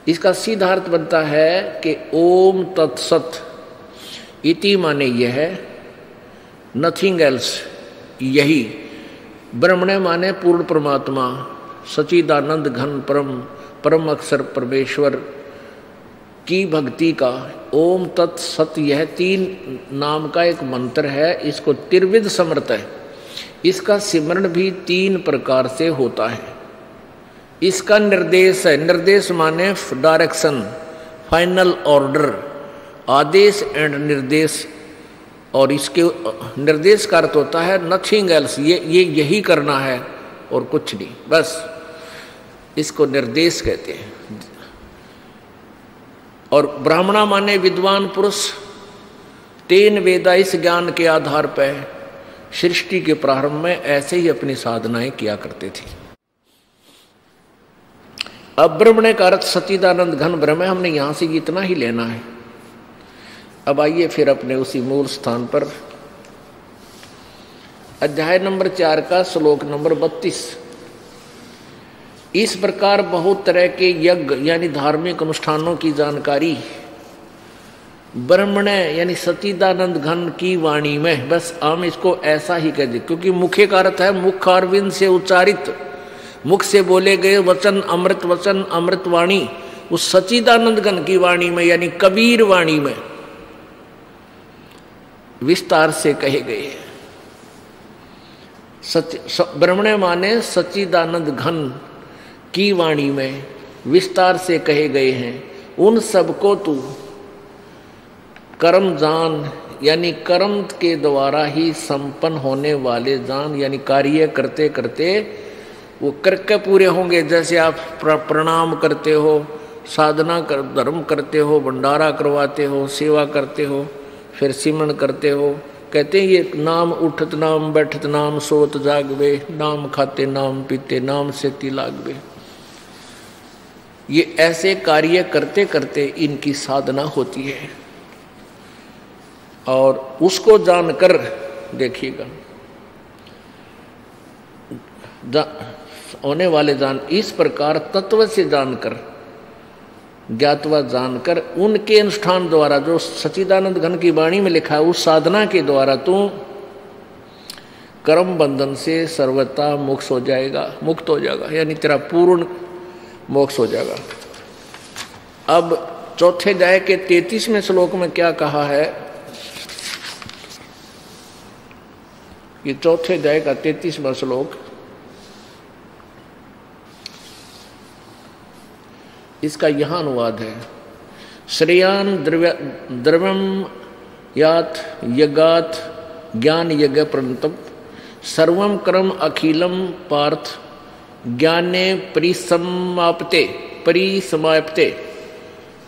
इसका सीधा अर्थ बनता है कि ओम तत्सत इति माने यह, नथिंग एल्स, यही। ब्रह्मण माने पूर्ण परमात्मा, सच्चिदानंद घन परम अक्षर परमेश्वर की भक्ति का ओम तत्सत, यह 3 नाम का एक मंत्र है। इसको त्रिविध समर्थ है। इसका सिमरण भी 3 प्रकार से होता है। इसका निर्देश है, निर्देश माने डायरेक्शन, फाइनल ऑर्डर, आदेश एंड निर्देश। और इसके निर्देश का अर्थ होता है नथिंग एल्स, ये यही करना है और कुछ नहीं, बस इसको निर्देश कहते हैं। और ब्राह्मणा माने विद्वान पुरुष, तेन वेदा, इस ज्ञान के आधार पर सृष्टि के प्रारंभ में ऐसे ही अपनी साधनाएं किया करते थे। अब ब्रह्मण का अर्थ सच्चिदानंद घन ब्रह्म है, हमने यहां से इतना ही लेना है। अब आइए फिर अपने उसी मूल स्थान पर, अध्याय नंबर 4 का श्लोक नंबर 32। इस प्रकार बहुत तरह के यज्ञ यानी धार्मिक अनुष्ठानों की जानकारी ब्रह्मण यानी सच्चिदानंद घन की वाणी में, बस हम इसको ऐसा ही कह दे, क्योंकि मुख्य का अर्थ है मुखारविंद से उच्चारित, मुख से बोले गए वचन, अमृत वाणी, उस सच्चिदानंद घन की वाणी में यानी कबीर वाणी में विस्तार से कहे गए। ब्रह्मण माने सच्चिदानंद घन की वाणी में विस्तार से कहे गए हैं। उन सबको तू कर्म जान, यानी कर्म के द्वारा ही संपन्न होने वाले जान, यानी कार्य करते करते वो करके पूरे होंगे। जैसे आप प्रणाम करते हो, साधना कर, धर्म करते हो, भंडारा करवाते हो, सेवा करते हो, फिर सिमरण करते हो। कहते हैं ये नाम उठत नाम बैठत नाम सोत जागवे, नाम खाते नाम पीते नाम से लागवे। ये ऐसे कार्य करते करते इनकी साधना होती है। और उसको जानकर देखिएगा, होने वाले जान, इस प्रकार तत्व से जानकर, ज्ञातवा जानकर, उनके अनुष्ठान द्वारा, जो सच्चिदानंद घन की वाणी में लिखा है, उस साधना के द्वारा तू कर्म बंधन से सर्वथा मुक्त हो जाएगा, यानी तेरा पूर्ण मोक्ष हो जाएगा। अब चौथे अध्याय के 33वें श्लोक में क्या कहा है? ये चौथे अध्याय का 33वां श्लोक, इसका यहां अनुवाद है, श्रेयान द्रव्यम यात यज्ञात ज्ञान यज्ञ प्रणतम सर्वम कर्म अखिलम पार्थ ज्ञाने परिसमाप्ते।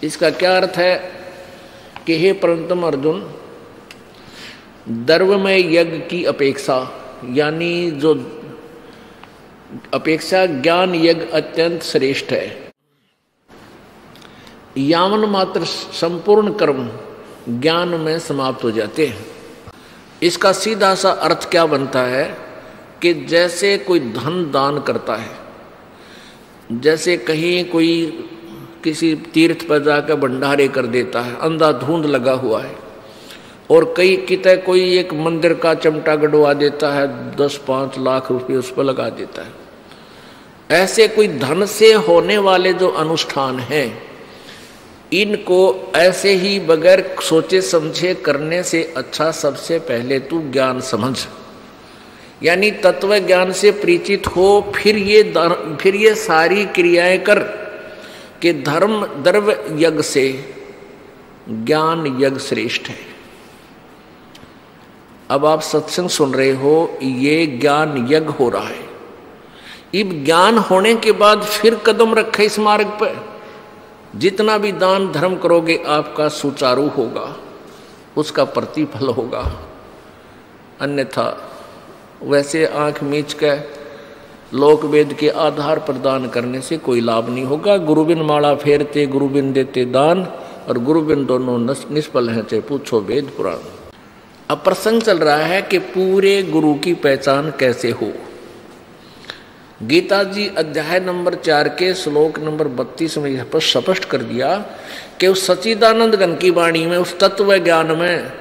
इसका क्या अर्थ है कि हे परंतम अर्जुन, द्रव्यमय यज्ञ की अपेक्षा, यानी जो अपेक्षा ज्ञान यज्ञ अत्यंत श्रेष्ठ है। यावन मात्र संपूर्ण कर्म ज्ञान में समाप्त हो जाते हैं। इसका सीधा सा अर्थ क्या बनता है कि जैसे कोई धन दान करता है, जैसे कहीं कोई किसी तीर्थ पर जाकर भंडारे कर देता है, अंधाधुंध लगा हुआ है, और कई कितने कोई एक मंदिर का चमटा गड़वा देता है, 10-5 लाख रुपए उस पर लगा देता है। ऐसे कोई धन से होने वाले जो अनुष्ठान हैं, इनको ऐसे ही बगैर सोचे समझे करने से अच्छा सबसे पहले तू ज्ञान समझ, यानी तत्व ज्ञान से परिचित हो, फिर ये सारी क्रियाएं कर कि धर्म द्रव्य यज्ञ से ज्ञान यज्ञ श्रेष्ठ है। अब आप सत्संग सुन रहे हो, ये ज्ञान यज्ञ हो रहा है। अब ज्ञान होने के बाद फिर कदम रखे इस मार्ग पर, जितना भी दान धर्म करोगे आपका सुचारू होगा, उसका प्रतिफल होगा। अन्यथा वैसे आंख मीच के लोक वेद के आधार पर दान करने से कोई लाभ नहीं होगा। गुरुबिन माला फेरते गुरुबिन देते दान, और गुरुबिन दोनों निष्फल हैं, चाहे पूछो वेद पुराण। अब प्रसंग चल रहा है कि पूरे गुरु की पहचान कैसे हो। गीता जी अध्याय नंबर 4 के श्लोक नंबर 32 में यह स्पष्ट कर दिया कि उस सच्चिदानंद घन की वाणी में, उस तत्व ज्ञान में,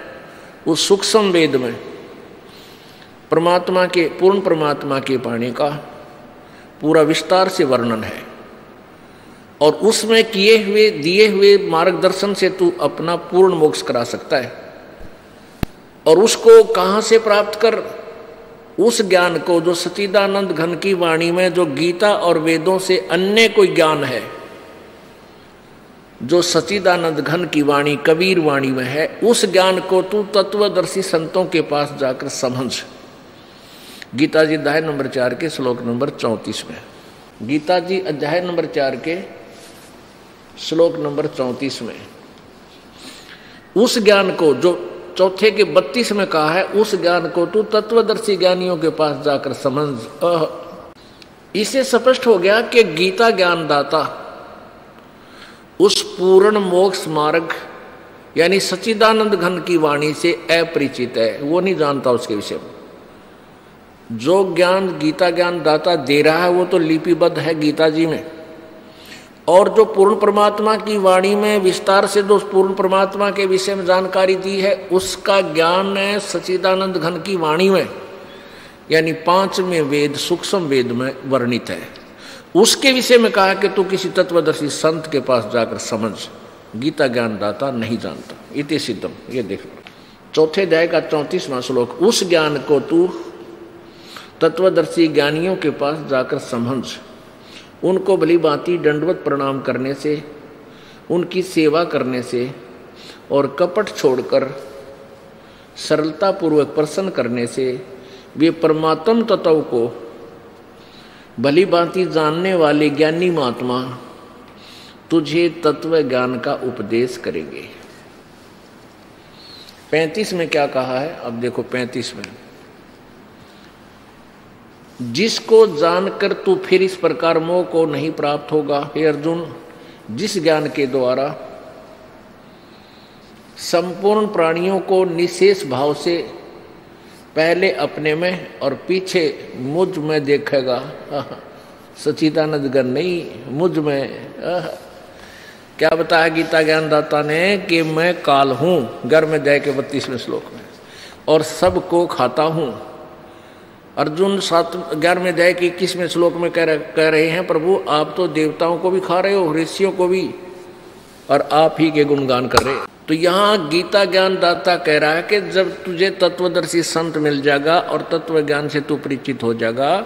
उस सूक्ष्म वेद में परमात्मा के, पूर्ण परमात्मा की वाणी का पूरा विस्तार से वर्णन है। और उसमें किए हुए दिए हुए मार्गदर्शन से तू अपना पूर्ण मोक्ष करा सकता है। और उसको कहाँ से प्राप्त कर? उस ज्ञान को जो सच्चिदानंद घन की वाणी में, जो गीता और वेदों से अन्य कोई ज्ञान है, जो सच्चिदानंद घन की वाणी कबीर वाणी में है, उस ज्ञान को तू तत्वदर्शी संतों के पास जाकर समझ। गीता जी अध्याय नंबर 4 के श्लोक नंबर 34 में, गीता जी अध्याय नंबर 4 के श्लोक नंबर 34 में उस ज्ञान को जो चौथे के 32 में कहा है, उस ज्ञान को तू तत्वदर्शी ज्ञानियों के पास जाकर समझ। इसे स्पष्ट हो गया कि गीता ज्ञानदाता उस पूर्ण मोक्ष मार्ग यानी सच्चिदानंद घन की वाणी से अपरिचित है, वो नहीं जानता उसके विषय में। जो ज्ञान गीता ज्ञानदाता दे रहा है वो तो लिपिबद्ध है गीता जी में, और जो पूर्ण परमात्मा की वाणी में विस्तार से जो पूर्ण परमात्मा के विषय में जानकारी दी है, उसका ज्ञान है सच्चिदानंद घन की वाणी में, यानी 5वें वेद सूक्ष्म वेद में वर्णित है। उसके विषय में कहा कि तू किसी तत्वदर्शी संत के पास जाकर समझ। गीता ज्ञानदाता नहीं जानता। इति सिद्धम, ये देख लो चौथे अध्याय का 34वां श्लोक। उस ज्ञान को तू तत्वदर्शी ज्ञानियों के पास जाकर समझ, उनको भली भांति दंडवत प्रणाम करने से, उनकी सेवा करने से और कपट छोड़कर सरलता पूर्वक प्रसन्न करने से वे परमात्म तत्व को भली भांति जानने वाले ज्ञानी महात्मा तुझे तत्व ज्ञान का उपदेश करेंगे। 35 में क्या कहा है? अब देखो 35 में, जिसको जानकर तू फिर इस प्रकार मोह को नहीं प्राप्त होगा। हे अर्जुन, जिस ज्ञान के द्वारा संपूर्ण प्राणियों को निशेष भाव से पहले अपने में और पीछे मुझ में देखेगा। सच्चिदानंद घन नहीं, मुझ में। क्या बताया गीता ज्ञानदाता ने कि मैं काल हूं, गर्भ में जाए के 32वें श्लोक में, और सबको खाता हूं। अर्जुन 11वें अध्याय के 21वें श्लोक में कह रहे हैं, प्रभु आप तो देवताओं को भी खा रहे हो, ऋषियों को भी, और आप ही के गुणगान कर रहे। तो यहाँ गीता ज्ञानदाता कह रहा है कि जब तुझे तत्वदर्शी संत मिल जाएगा और तत्व ज्ञान से तू परिचित हो जाएगा,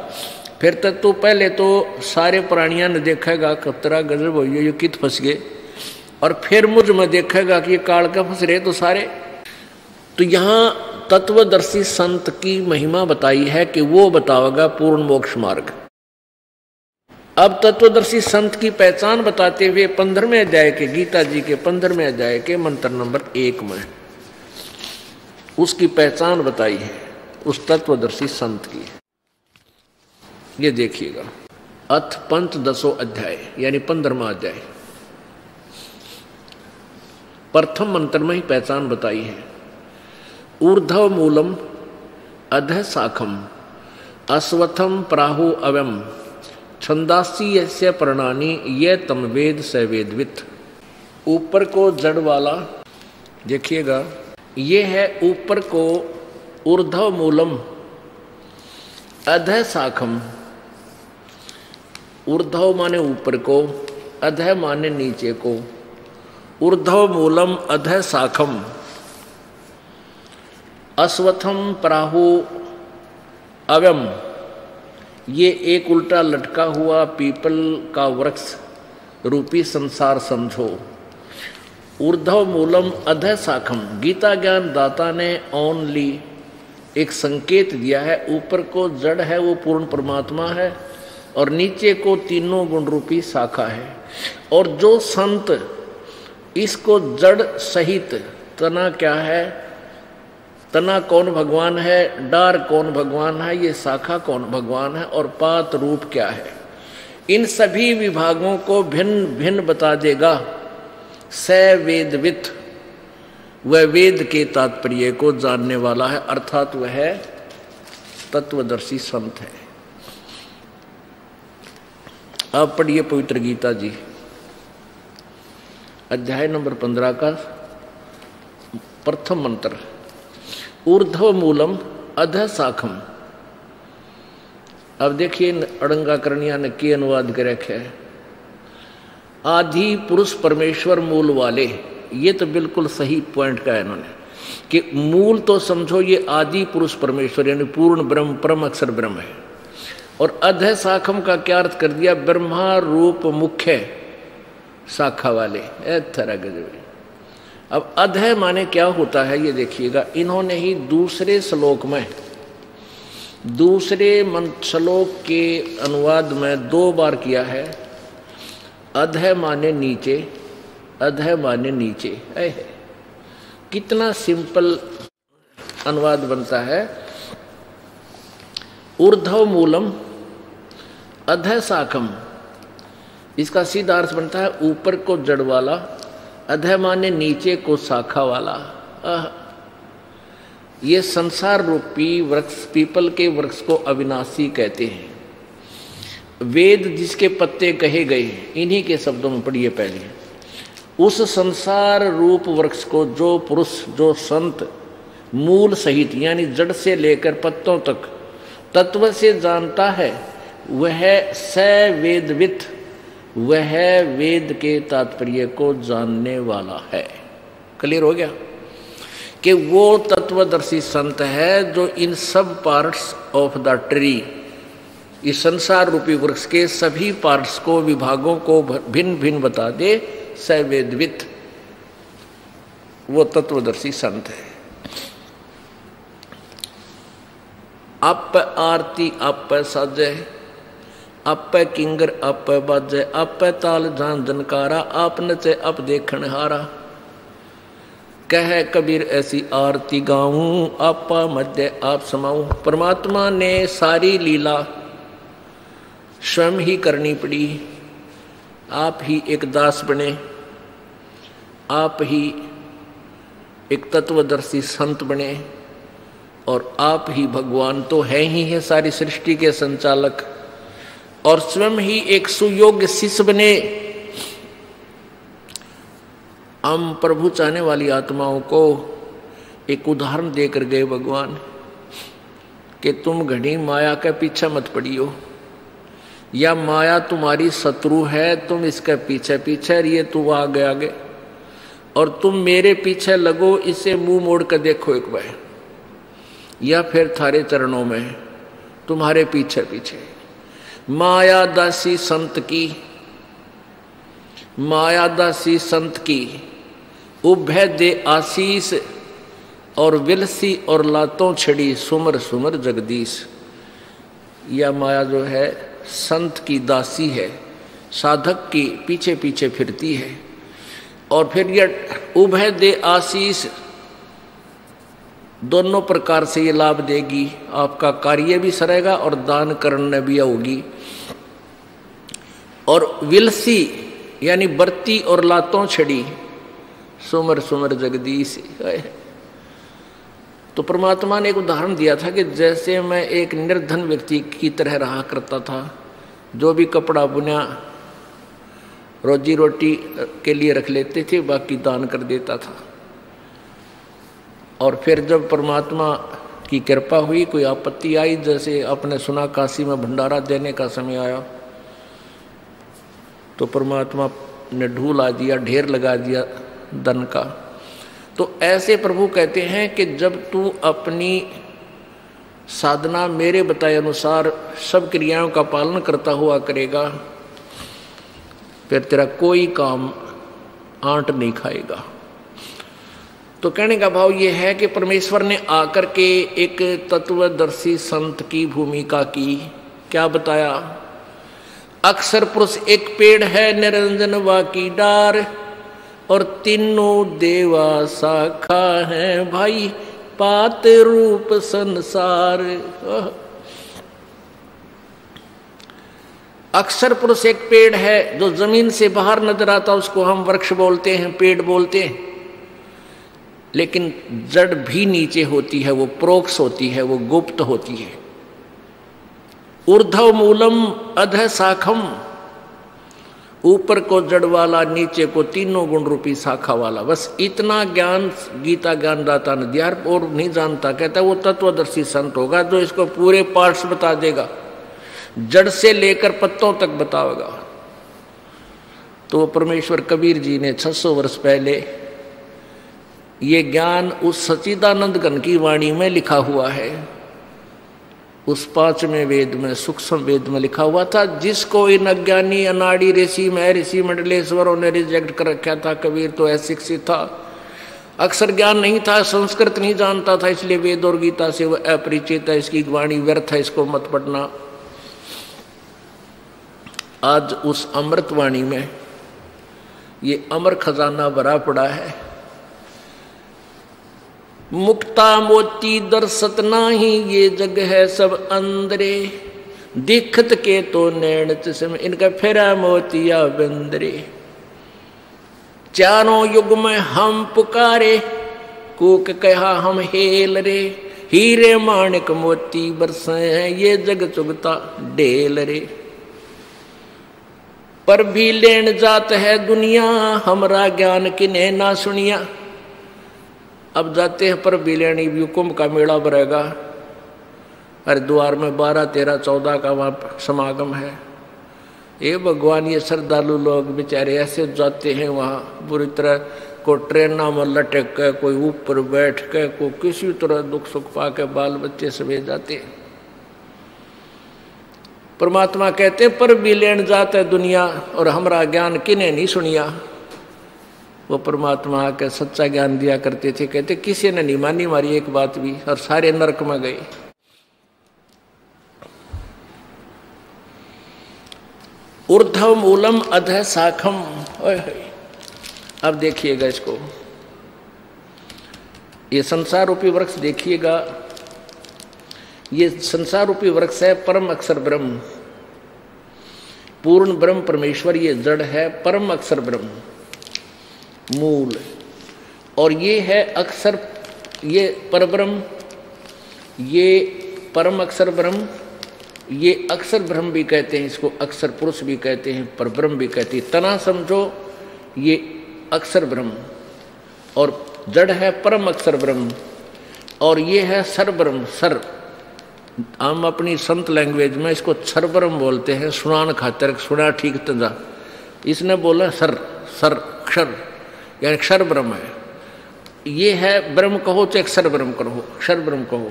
फिर तक तू पहले तो सारे प्राणियां ने देखेगा कतरा गजब हो ये कित फंस गए, और फिर मुझ में देखेगा कि ये काल का फंस रहे तो सारे। तो यहाँ तत्वदर्शी संत की महिमा बताई है कि वो बतावेगा पूर्ण मोक्ष मार्ग। अब तत्वदर्शी संत की पहचान बताते हुए 15वें अध्याय के, गीता जी के 15वें अध्याय के मंत्र नंबर 1 में उसकी पहचान बताई है उस तत्वदर्शी संत की। ये देखिएगा, अथ पंचदशो अध्याय यानी 15वां अध्याय, प्रथम मंत्र में ही पहचान बताई है। ऊर्ध्व मूलम अधः शाखम अश्वत्थम प्राहु अवम छंदासी यस्य प्रणानी ये तम वेद स वेदवित। ऊपर को जड़ वाला देखिएगा, ये है ऊपर को ऊर्ध्व मूलम अधः शाखम। ऊर्ध्व माने ऊपर को, अधः माने नीचे को। ऊर्ध्व मूलम अधः शाखम अश्वत्थम प्राहु अवम, ये एक उल्टा लटका हुआ पीपल का वृक्ष रूपी संसार समझो। ऊर्ध्व मूलम अधः शाखम, गीता ज्ञान दाता ने ओनली एक संकेत दिया है। ऊपर को जड़ है वो पूर्ण परमात्मा है, और नीचे को तीनों गुण रूपी शाखा है। और जो संत इसको जड़ सहित, तना क्या है, तना कौन भगवान है, डार कौन भगवान है, ये शाखा कौन भगवान है, और पात रूप क्या है, इन सभी विभागों को भिन्न भिन्न बता देगा स वेदवित, वह वेद के तात्पर्य को जानने वाला है, अर्थात वह तत्वदर्शी संत है। अब पढ़िए पवित्र गीता जी, अध्याय नंबर 15 का प्रथम मंत्र। ऊर्ध्व मूलम अधः शाखम। अब देखिए अड़ंगाकरणिया ने की अनुवाद कर रखे है, आदि पुरुष परमेश्वर मूल वाले। ये तो बिल्कुल सही पॉइंट का है इन्होंने, कि मूल तो समझो ये आदि पुरुष परमेश्वर यानी पूर्ण ब्रह्म, परम अक्षर ब्रह्म है। और अधः शाखम का क्या अर्थ कर दिया, ब्रह्मा रूप मुख्य शाखा वाले। तरह गजब। अब अधः माने क्या होता है ये देखिएगा, इन्होंने ही दूसरे श्लोक में, दूसरे श्लोक के अनुवाद में 2 बार किया है। अधः माने नीचे, अधः माने नीचे। कितना सिंपल अनुवाद बनता है। ऊर्ध्व मूलम अधः शाखम, इसका सीधा अर्थ बनता है ऊपर को जड़ वाला, अधः माने नीचे को शाखा वाला। ये संसार रूपी वृक्ष, पीपल के वृक्ष को अविनाशी कहते हैं। वेद जिसके पत्ते कहे गए, इन्हीं के शब्दों में पढ़िए पहले। उस संसार रूप वृक्ष को जो पुरुष, जो संत मूल सहित यानी जड़ से लेकर पत्तों तक तत्व से जानता है, वह स वेदवित, वह वेद के तात्पर्य को जानने वाला है। क्लियर हो गया कि वो तत्वदर्शी संत है जो इन सब पार्ट्स ऑफ द ट्री, इस संसार रूपी वृक्ष के सभी पार्ट्स को, विभागों को भिन्न भिन्न बता दे। स वेदवित, वो तत्वदर्शी संत है। आप आरती आप साजे, आप किंगर आप बाजे, आप ताल जान जनकारा, आप नचे आप देखण हारा। कह कबीर ऐसी आरती गाऊं, आपा मध्य आप समाऊं। परमात्मा ने सारी लीला स्वयं ही करनी पड़ी। आप ही एक दास बने, आप ही एक तत्वदर्शी संत बने, और आप ही भगवान तो है ही है, सारी सृष्टि के संचालक, और स्वयं ही एक सुयोग्य शिष्य बने। हम प्रभु चाहने वाली आत्माओं को एक उदाहरण देकर गए भगवान, कि तुम घड़ी माया के पीछे मत पड़ियो, या माया तुम्हारी शत्रु है, तुम इसके पीछे पीछे रहिए, तू आगे आगे, और तुम मेरे पीछे लगो, इसे मुंह मोड़ कर देखो एक बार, या फिर थारे चरणों में तुम्हारे पीछे पीछे। माया दासी संत की, माया दासी संत की उभय दे आशीष, और विलसी और लातों छड़ी सुमर सुमर जगदीश। यह माया जो है संत की दासी है, साधक की पीछे पीछे फिरती है, और फिर यह उभय दे आशीष, दोनों प्रकार से ये लाभ देगी। आपका कार्य भी सरेगा और दान करने भी होगी। और विलसी यानी बरती और लातों छड़ी, सुमर सुमर जगदीश। तो परमात्मा ने एक उदाहरण दिया था कि जैसे मैं एक निर्धन व्यक्ति की तरह रहा करता था, जो भी कपड़ा बुना रोजी रोटी के लिए रख लेते थे, बाकी दान कर देता था। और फिर जब परमात्मा की कृपा हुई, कोई आपत्ति आई, जैसे आपने सुना काशी में भंडारा देने का समय आया, तो परमात्मा ने ढूला दिया, ढेर लगा दिया धन का। तो ऐसे प्रभु कहते हैं कि जब तू अपनी साधना मेरे बताए अनुसार सब क्रियाओं का पालन करता हुआ करेगा, फिर तेरा कोई काम आंट नहीं खाएगा। तो कहने का भाव ये है कि परमेश्वर ने आकर के एक तत्वदर्शी संत की भूमिका की। क्या बताया? अक्षर पुरुष एक पेड़ है, निरंजन वाकी डार, और तीनों देवा शाखा है, भाई पात रूप संसार। अक्षर पुरुष एक पेड़ है जो जमीन से बाहर नजर आता, उसको हम वृक्ष बोलते हैं, पेड़ बोलते हैं, लेकिन जड़ भी नीचे होती है, वो प्रोक्ष होती है, वो गुप्त होती है। ऊर्ध्व मूलम अधः शाखम, ऊपर को जड़ वाला, नीचे को तीनों गुण रूपी शाखा वाला। बस इतना ज्ञान गीता ज्ञानदाता ने दिया, और नहीं जानता, कहता वो तत्वदर्शी संत होगा जो इसको पूरे पार्ट्स बता देगा, जड़ से लेकर पत्तों तक बताएगा। तो परमेश्वर कबीर जी ने 600 वर्ष पहले ये ज्ञान उस सच्चिदानंद घन की वाणी में लिखा हुआ है, उस 5वें वेद में, सूक्ष्म वेद में लिखा हुआ था, जिसको इन अज्ञानी अनाड़ी ऋषि में ऋषि मंडलेश्वरों ने रिजेक्ट कर रखा था। कबीर तो अशिक्षित था, अक्षर ज्ञान नहीं था, संस्कृत नहीं जानता था, इसलिए वेद और गीता से वह अपरिचित है, इसकी वाणी व्यर्थ है, इसको मत पढ़ना। आज उस अमृत वाणी में ये अमर खजाना भरा पड़ा है। मुक्ता मोती दर्शत नाही, ये जग है सब अंदरे, दिखत के तो नैन चश्म, इनका फेरा मोतिया बंदरे। चारों युग में हम पुकारे, कूक कहा हम हेल रे, हीरे माणिक मोती बरसे हैं, ये जग चुगता ढेल रे। पर भी लेन जात है दुनिया, हमरा ज्ञान किन्हें ना सुनिया। अब जाते हैं पर भी लेनी, भी कुंभ का मेला भरेगा, हरिद्वार में 12, 13, 14 का वहाँ समागम है। ये भगवान, ये श्रद्धालु लोग बेचारे ऐसे जाते हैं वहाँ, बुरी तरह को ट्रेना में लटक के, कोई ऊपर बैठ के, कोई किसी तरह दुख सुख पा के, बाल बच्चे समेत जाते हैं। परमात्मा कहते पर भी लेन जात है दुनिया, और हमरा ज्ञान किने नहीं सुनिया। वो परमात्मा आके सच्चा ज्ञान दिया करते थे, कहते किसी ने नहीं मानी हमारी एक बात भी, और सारे नरक में गए। ऊर्ध्व मूलम अधः शाखम। अब देखिएगा इसको, ये संसार रूपी वृक्ष देखिएगा, ये संसार रूपी वृक्ष है परम अक्षर ब्रह्म, पूर्ण ब्रह्म परमेश्वर, ये जड़ है परम अक्षर ब्रह्म मूल, और ये है अक्षर, ये परब्रह्म, ये परम अक्षर ब्रह्म, ये अक्षर ब्रह्म भी कहते हैं, इसको अक्षर पुरुष भी कहते हैं, परब्रह्म भी कहते हैं। तना समझो, ये अक्षर ब्रह्म, और जड़ है परम अक्षर ब्रह्म, और ये है सर ब्रह्म। सर हम अपनी संत लैंग्वेज में इसको क्षर ब्रह्म बोलते हैं, सुनान खातर, सुना ठीक तंजा, इसने बोला सर, सर क्षर, यानी क्षर ब्रह्म है। ये है ब्रह्म कहो चाहे अक्षर ब्रह्म कहो, क्षर ब्रह्म कहो।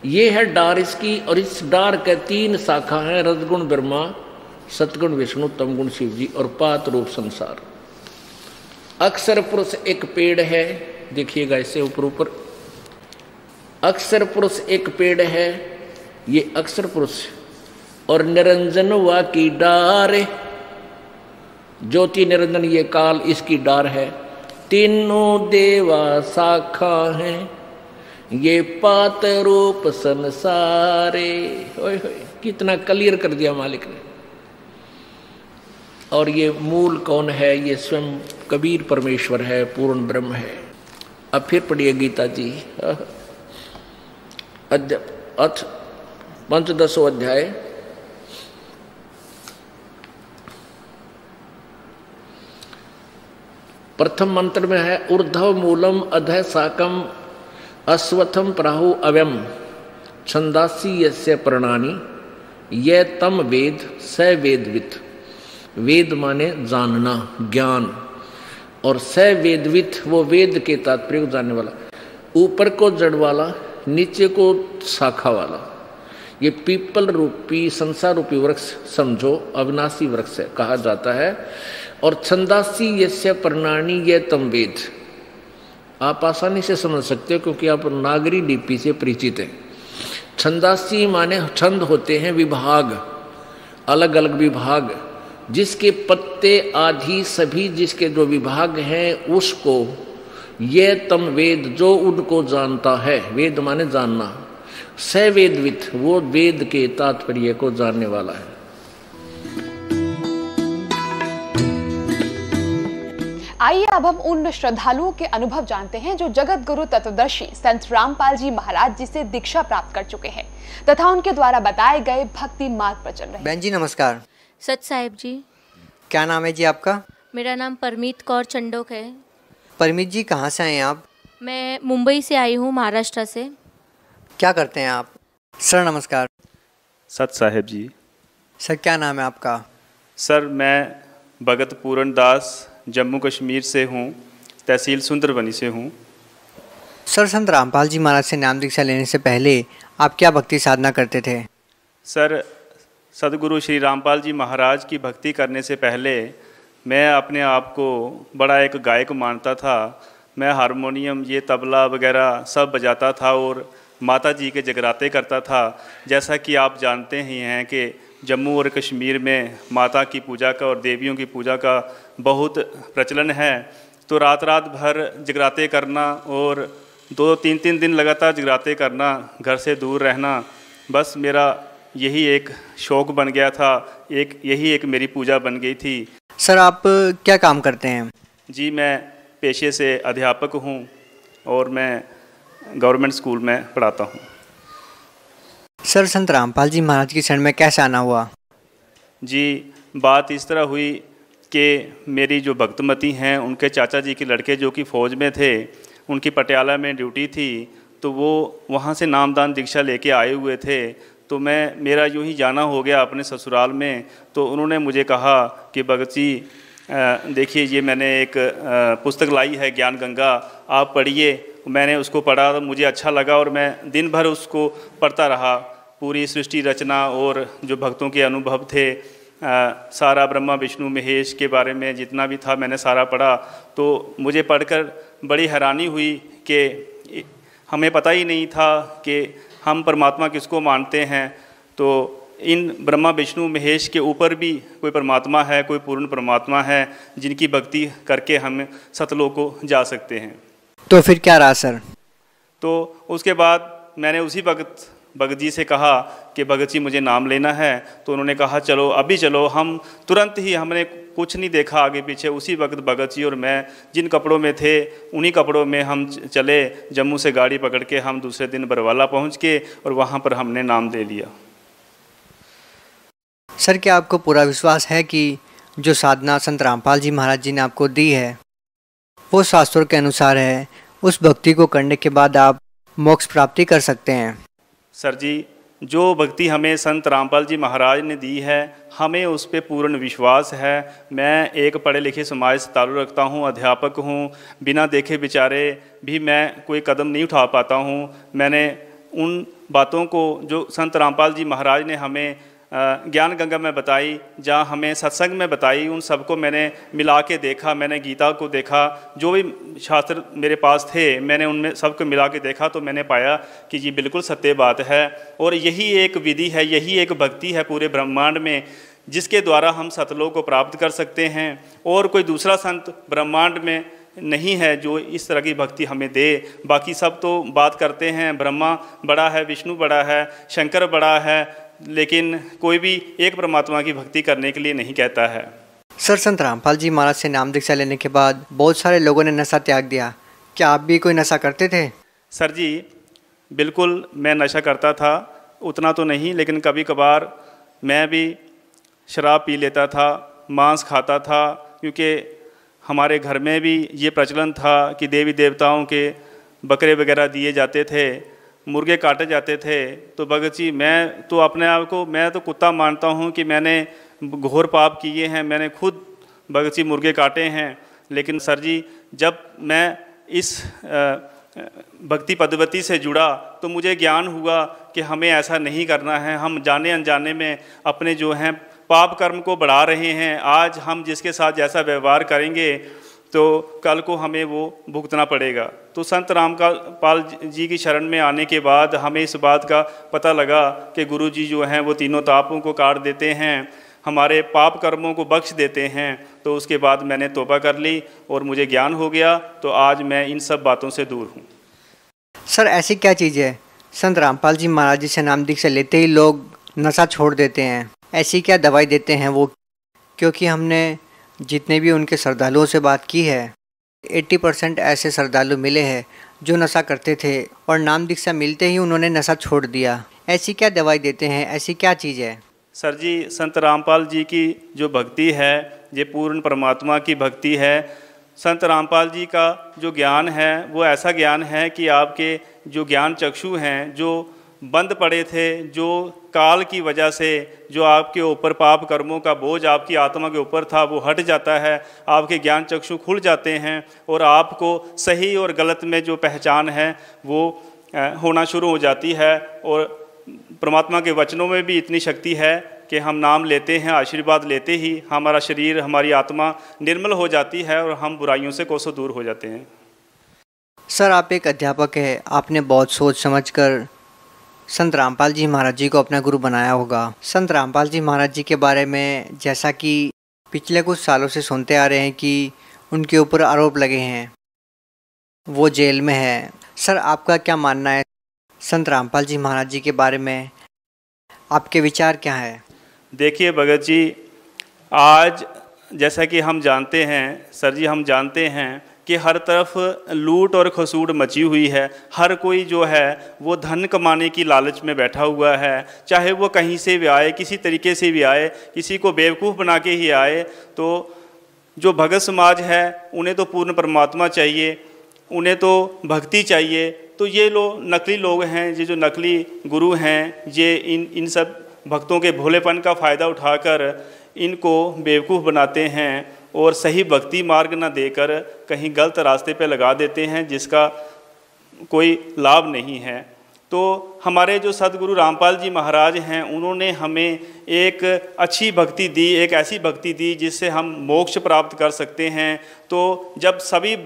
ये है डार इसकी, और इस डार के 3 शाखा हैं, रजगुण ब्रह्मा, सतगुण विष्णु, तमगुण शिव जी, और पात रूप संसार। अक्षर पुरुष एक पेड़ है, देखिएगा इससे ऊपर ऊपर, अक्षर पुरुष एक पेड़ है, ये अक्षर पुरुष, और निरंजन वा की डार, ज्योति निरंजन ये काल, इसकी डार है। तीनों देवा शाखा हैं, ये पात रूप संसारे। ओए होए, कितना क्लियर कर दिया मालिक ने। और ये मूल कौन है? ये स्वयं कबीर परमेश्वर है, पूर्ण ब्रह्म है। अब फिर पढ़िए गीता जी, अथ 15वां अध्याय, प्रथम मंत्र में है ऊर्ध्व मूलम अधः शाकम अश्वत्थम प्राहु अव्यम छंदासी यस्य प्रणानी ये तम वेद स वेदवित। वेद माने जानना, ज्ञान, और स वेदवित वो वेद के तात्पर्य जानने वाला। ऊपर को जड़ वाला, नीचे को शाखा वाला। ये पीपल रूपी संसार रूपी वृक्ष समझो, अविनाशी वृक्ष कहा जाता है। और छंदासी यस्य प्रणानी ये तम वेद, आप आसानी से समझ सकते हो क्योंकि आप नागरी लिपि से परिचित हैं। छंदासी माने छंद होते हैं विभाग, अलग अलग विभाग, जिसके पत्ते आदि सभी जिसके जो विभाग हैं उसको ये तम वेद, जो उनको जानता है। वेद माने जानना, स वेदवित वो वेद के तात्पर्य को जानने वाला है। आइए अब हम उन श्रद्धालुओं के अनुभव जानते हैं जो जगत गुरु तत्वदर्शी संत रामपाल जी महाराज जी से दीक्षा प्राप्त कर चुके हैं तथा उनके द्वारा बताए गए भक्ति मार्ग पर चल रहे हैं। बहन जी नमस्कार। सच साहिब जी। क्या नाम है जी आपका? मेरा नाम परमीत कौर चंडोक है। परमीत जी कहाँ से आए हैं आप? मैं मुंबई से आई हूँ, महाराष्ट्र से। क्या करते हैं आप? सर नमस्कार। सत साहिब जी। सर क्या नाम है आपका? सर मैं भगत पूरण दास जम्मू कश्मीर से हूँ, तहसील सुंदरबनी से हूँ। सर संत रामपाल जी महाराज से नाम दीक्षा लेने से पहले आप क्या भक्ति साधना करते थे? सर सदगुरु श्री रामपाल जी महाराज की भक्ति करने से पहले मैं अपने आप को बड़ा एक गायक मानता था। मैं हारमोनियम, ये तबला वगैरह सब बजाता था और माता जी के जगराते करता था। जैसा कि आप जानते ही हैं कि जम्मू और कश्मीर में माता की पूजा का और देवियों की पूजा का बहुत प्रचलन है। तो रात रात भर जगराते करना और 2-3 दिन लगातार जगराते करना, घर से दूर रहना, बस मेरा यही एक शौक़ बन गया था, यही एक मेरी पूजा बन गई थी। सर आप क्या काम करते हैं? जी मैं पेशे से अध्यापक हूँ और मैं गवर्नमेंट स्कूल में पढ़ाता हूँ। सर संत रामपाल जी महाराज की शरण में कैसे आना हुआ? जी बात इस तरह हुई कि मेरी जो भक्तमती हैं उनके चाचा जी के लड़के जो कि फ़ौज में थे, उनकी पटियाला में ड्यूटी थी, तो वो वहाँ से नामदान दीक्षा लेके आए हुए थे। तो मेरा यूँ ही जाना हो गया अपने ससुराल में। तो उन्होंने मुझे कहा कि भगत जी देखिए ये मैंने एक पुस्तक लाई है ज्ञान गंगा, आप पढ़िए। मैंने उसको पढ़ा तो मुझे अच्छा लगा और मैं दिन भर उसको पढ़ता रहा। पूरी सृष्टि रचना और जो भक्तों के अनुभव थे, सारा ब्रह्मा विष्णु महेश के बारे में जितना भी था मैंने सारा पढ़ा। तो मुझे पढ़कर बड़ी हैरानी हुई कि हमें पता ही नहीं था कि हम परमात्मा किसको मानते हैं। तो इन ब्रह्मा विष्णु महेश के ऊपर भी कोई परमात्मा है, कोई पूर्ण परमात्मा है जिनकी भक्ति करके हम सतलोक को जा सकते हैं। तो फिर क्या रहा सर? तो उसके बाद मैंने उसी भगत जी से कहा कि भगत जी मुझे नाम लेना है। तो उन्होंने कहा चलो अभी चलो। हम तुरंत ही, हमने कुछ नहीं देखा आगे पीछे, उसी वक्त भगत जी और मैं जिन कपड़ों में थे उन्हीं कपड़ों में हम चले। जम्मू से गाड़ी पकड़ के हम दूसरे दिन बरवाला पहुंच के और वहां पर हमने नाम ले लिया। सर क्या आपको पूरा विश्वास है कि जो साधना संत रामपाल जी महाराज जी ने आपको दी है वो शास्त्रों के अनुसार है, उस भक्ति को करने के बाद आप मोक्ष प्राप्ति कर सकते हैं? सर जी जो भक्ति हमें संत रामपाल जी महाराज ने दी है हमें उस पर पूर्ण विश्वास है। मैं एक पढ़े लिखे समाज से ताल्लुक़ रखता हूँ, अध्यापक हूँ, बिना देखे बेचारे भी मैं कोई कदम नहीं उठा पाता हूँ। मैंने उन बातों को जो संत रामपाल जी महाराज ने हमें ज्ञान गंगा में बताई, जहाँ हमें सत्संग में बताई, उन सबको मैंने मिला के देखा। मैंने गीता को देखा, जो भी शास्त्र मेरे पास थे मैंने उनमें सबको मिला के देखा। तो मैंने पाया कि ये बिल्कुल सत्य बात है और यही एक विधि है, यही एक भक्ति है पूरे ब्रह्मांड में जिसके द्वारा हम सतलोक को प्राप्त कर सकते हैं। और कोई दूसरा संत ब्रह्मांड में नहीं है जो इस तरह की भक्ति हमें दे। बाकी सब तो बात करते हैं, ब्रह्मा बड़ा है, विष्णु बड़ा है, शंकर बड़ा है, लेकिन कोई भी एक परमात्मा की भक्ति करने के लिए नहीं कहता है। सर संत रामपाल जी महाराज से नाम दीक्षा लेने के बाद बहुत सारे लोगों ने नशा त्याग दिया, क्या आप भी कोई नशा करते थे? सर जी बिल्कुल मैं नशा करता था, उतना तो नहीं, लेकिन कभी कभार मैं भी शराब पी लेता था, मांस खाता था, क्योंकि हमारे घर में भी ये प्रचलन था कि देवी देवताओं के बकरे वगैरह दिए जाते थे, मुर्गे काटे जाते थे। तो भगत जी मैं तो अपने आप को मैं तो कुत्ता मानता हूँ कि मैंने घोर पाप किए हैं, मैंने खुद भगत जी मुर्गे काटे हैं। लेकिन सर जी जब मैं इस भक्ति पद्धति से जुड़ा तो मुझे ज्ञान हुआ कि हमें ऐसा नहीं करना है। हम जाने अनजाने में अपने जो हैं पाप कर्म को बढ़ा रहे हैं। आज हम जिसके साथ जैसा व्यवहार करेंगे तो कल को हमें वो भुगतना पड़ेगा। तो संत रामपाल जी की शरण में आने के बाद हमें इस बात का पता लगा कि गुरु जी जो हैं वो तीनों तापों को काट देते हैं, हमारे पाप कर्मों को बख्श देते हैं। तो उसके बाद मैंने तौबा कर ली और मुझे ज्ञान हो गया, तो आज मैं इन सब बातों से दूर हूँ। सर ऐसी क्या चीज़ है संत रामपाल जी महाराज जी से नाम दीक्षा लेते ही लोग नशा छोड़ देते हैं? ऐसी क्या दवाई देते हैं वो? क्योंकि हमने जितने भी उनके श्रद्धालुओं से बात की है 80% ऐसे श्रद्धालु मिले हैं जो नशा करते थे और नाम दीक्षा मिलते ही उन्होंने नशा छोड़ दिया। ऐसी क्या दवाई देते हैं, ऐसी क्या चीज़ है? सर जी, संत रामपाल जी की जो भक्ति है ये पूर्ण परमात्मा की भक्ति है। संत रामपाल जी का जो ज्ञान है वो ऐसा ज्ञान है कि आपके जो ज्ञान चक्षु हैं जो बंद पड़े थे, जो काल की वजह से जो आपके ऊपर पाप कर्मों का बोझ आपकी आत्मा के ऊपर था वो हट जाता है, आपके ज्ञान चक्षु खुल जाते हैं और आपको सही और गलत में जो पहचान है वो होना शुरू हो जाती है। और परमात्मा के वचनों में भी इतनी शक्ति है कि हम नाम लेते हैं, आशीर्वाद लेते ही हमारा शरीर, हमारी आत्मा निर्मल हो जाती है और हम बुराइयों से कोसों दूर हो जाते हैं। सर, आप एक अध्यापक हैं, आपने बहुत सोच समझकर संत रामपाल जी महाराज जी को अपना गुरु बनाया होगा। संत रामपाल जी महाराज जी के बारे में जैसा कि पिछले कुछ सालों से सुनते आ रहे हैं कि उनके ऊपर आरोप लगे हैं, वो जेल में है। सर, आपका क्या मानना है संत रामपाल जी महाराज जी के बारे में? आपके विचार क्या है? देखिए भगत जी, आज जैसा कि हम जानते हैं सर जी, हम जानते हैं कि हर तरफ लूट और खसूट मची हुई है। हर कोई जो है वो धन कमाने की लालच में बैठा हुआ है, चाहे वो कहीं से भी आए, किसी तरीके से भी आए, किसी को बेवकूफ़ बना के ही आए। तो जो भगत समाज है उन्हें तो पूर्ण परमात्मा चाहिए, उन्हें तो भक्ति चाहिए। तो ये लोग नकली लोग हैं, ये जो नकली गुरु हैं, ये इन सब भक्तों के भोलेपन का फ़ायदा उठाकर इनको बेवकूफ़ बनाते हैं और सही भक्ति मार्ग न देकर कहीं गलत रास्ते पे लगा देते हैं जिसका कोई लाभ नहीं है। तो हमारे जो सदगुरु रामपाल जी महाराज हैं उन्होंने हमें एक अच्छी भक्ति दी, एक ऐसी भक्ति दी जिससे हम मोक्ष प्राप्त कर सकते हैं। तो जब सभी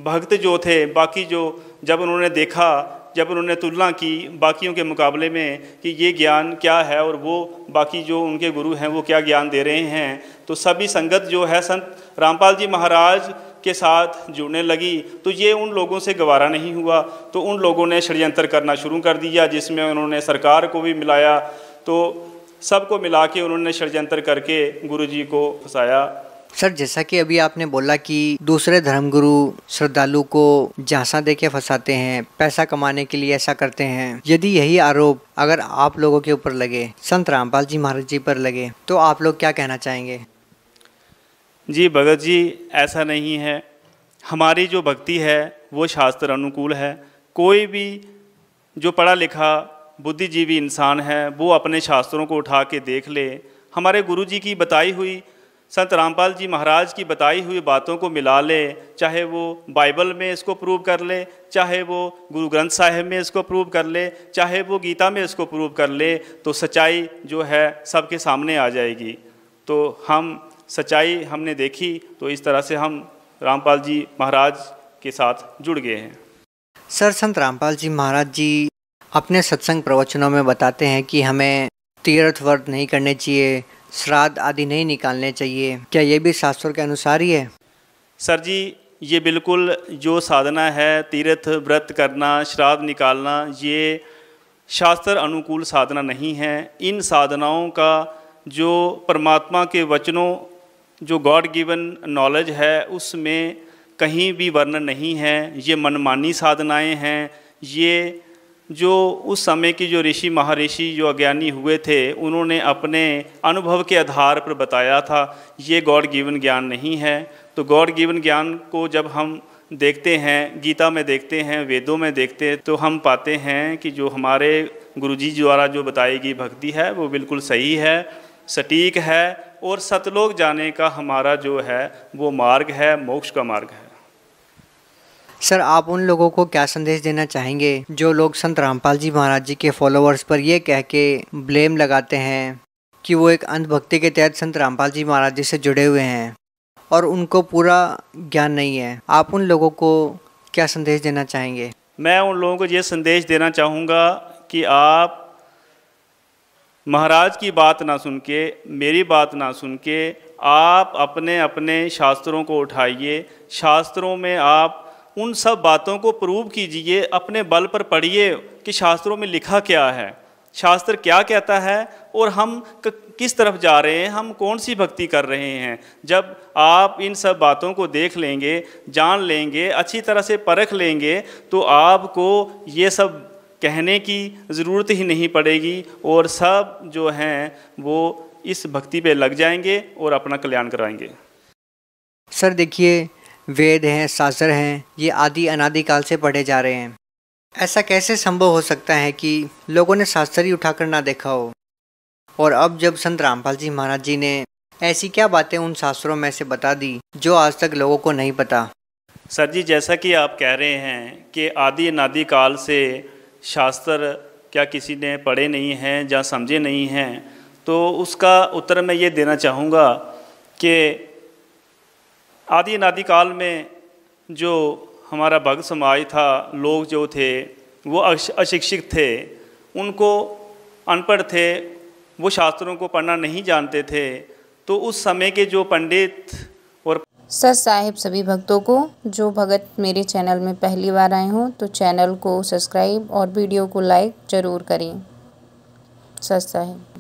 भक्त जो थे, बाकी जो जब उन्होंने देखा, जब उन्होंने तुलना की बाकियों के मुकाबले में कि ये ज्ञान क्या है और वो बाकी जो उनके गुरु हैं वो क्या ज्ञान दे रहे हैं, तो सभी संगत जो है संत रामपाल जी महाराज के साथ जुड़ने लगी। तो ये उन लोगों से गवारा नहीं हुआ, तो उन लोगों ने षड्यंत्र करना शुरू कर दिया जिसमें उन्होंने सरकार को भी मिलाया। तो सबको मिला के उन्होंने षड्यंत्र करके गुरु जी को फंसाया। सर, जैसा कि अभी आपने बोला कि दूसरे धर्मगुरु श्रद्धालु को झांसा देके फंसाते हैं, पैसा कमाने के लिए ऐसा करते हैं। यदि यही आरोप अगर आप लोगों के ऊपर लगे, संत रामपाल जी महाराज जी पर लगे, तो आप लोग क्या कहना चाहेंगे? जी भगत जी, ऐसा नहीं है। हमारी जो भक्ति है वो शास्त्र अनुकूल है। कोई भी जो पढ़ा लिखा बुद्धिजीवी इंसान है वो अपने शास्त्रों को उठा के देख ले, हमारे गुरु जी की बताई हुई, संत रामपाल जी महाराज की बताई हुई बातों को मिला ले, चाहे वो बाइबल में इसको प्रूव कर ले, चाहे वो गुरु ग्रंथ साहिब में इसको प्रूव कर ले, चाहे वो गीता में इसको प्रूव कर ले, तो सच्चाई जो है सबके सामने आ जाएगी। तो हम सच्चाई हमने देखी, तो इस तरह से हम रामपाल जी महाराज के साथ जुड़ गए हैं। सर, संत रामपाल जी महाराज जी अपने सत्संग प्रवचनों में बताते हैं कि हमें तीर्थ व्रत नहीं करने चाहिए, श्राद्ध आदि नहीं निकालने चाहिए। क्या ये भी शास्त्रों के अनुसार ही है? सर जी, ये बिल्कुल जो साधना है, तीर्थ व्रत करना, श्राद्ध निकालना, ये शास्त्र अनुकूल साधना नहीं है। इन साधनाओं का जो परमात्मा के वचनों, जो गॉड गिवन नॉलेज है, उसमें कहीं भी वर्णन नहीं है। ये मनमानी साधनाएं हैं। ये जो उस समय की जो ऋषि महर्षि जो अज्ञानी हुए थे उन्होंने अपने अनुभव के आधार पर बताया था, ये गॉड गिवन ज्ञान नहीं है। तो गॉड गिवन ज्ञान को जब हम देखते हैं, गीता में देखते हैं, वेदों में देखते हैं, तो हम पाते हैं कि जो हमारे गुरुजी द्वारा जो बताई गई भक्ति है वो बिल्कुल सही है, सटीक है और सतलोक जाने का हमारा जो है वो मार्ग है, मोक्ष का मार्ग है। सर, आप उन लोगों को क्या संदेश देना चाहेंगे जो लोग संत रामपाल जी महाराज जी के फॉलोअर्स पर ये कह के ब्लेम लगाते हैं कि वो एक अंधभक्ति के तहत संत रामपाल जी महाराज जी से जुड़े हुए हैं और उनको पूरा ज्ञान नहीं है? आप उन लोगों को क्या संदेश देना चाहेंगे? मैं उन लोगों को ये संदेश देना चाहूँगा कि आप महाराज की बात ना सुन के, मेरी बात ना सुन के, आप अपने अपने शास्त्रों को उठाइए। शास्त्रों में आप उन सब बातों को प्रूव कीजिए, अपने बल पर पढ़िए कि शास्त्रों में लिखा क्या है, शास्त्र क्या कहता है और हम किस तरफ जा रहे हैं, हम कौन सी भक्ति कर रहे हैं। जब आप इन सब बातों को देख लेंगे, जान लेंगे, अच्छी तरह से परख लेंगे, तो आपको ये सब कहने की ज़रूरत ही नहीं पड़ेगी और सब जो हैं वो इस भक्ति पे लग जाएंगे और अपना कल्याण कराएंगे। सर देखिए, वेद हैं, शास्त्र हैं, ये आदि अनादि काल से पढ़े जा रहे हैं। ऐसा कैसे संभव हो सकता है कि लोगों ने शास्त्र ही उठाकर ना देखा हो? और अब जब संत रामपाल जी महाराज जी ने ऐसी क्या बातें उन शास्त्रों में से बता दी जो आज तक लोगों को नहीं पता? सर जी, जैसा कि आप कह रहे हैं कि आदि अनादि काल से शास्त्र क्या किसी ने पढ़े नहीं हैं या समझे नहीं हैं, तो उसका उत्तर मैं ये देना चाहूँगा कि आदि अनादि काल में जो हमारा भक्त समाज था, लोग जो थे वो अशिक्षित थे, उनको अनपढ़ थे, वो शास्त्रों को पढ़ना नहीं जानते थे। तो उस समय के जो पंडित और सत साहिब सभी भक्तों को, जो भगत मेरे चैनल में पहली बार आए हों तो चैनल को सब्सक्राइब और वीडियो को लाइक ज़रूर करें। सत साहिब।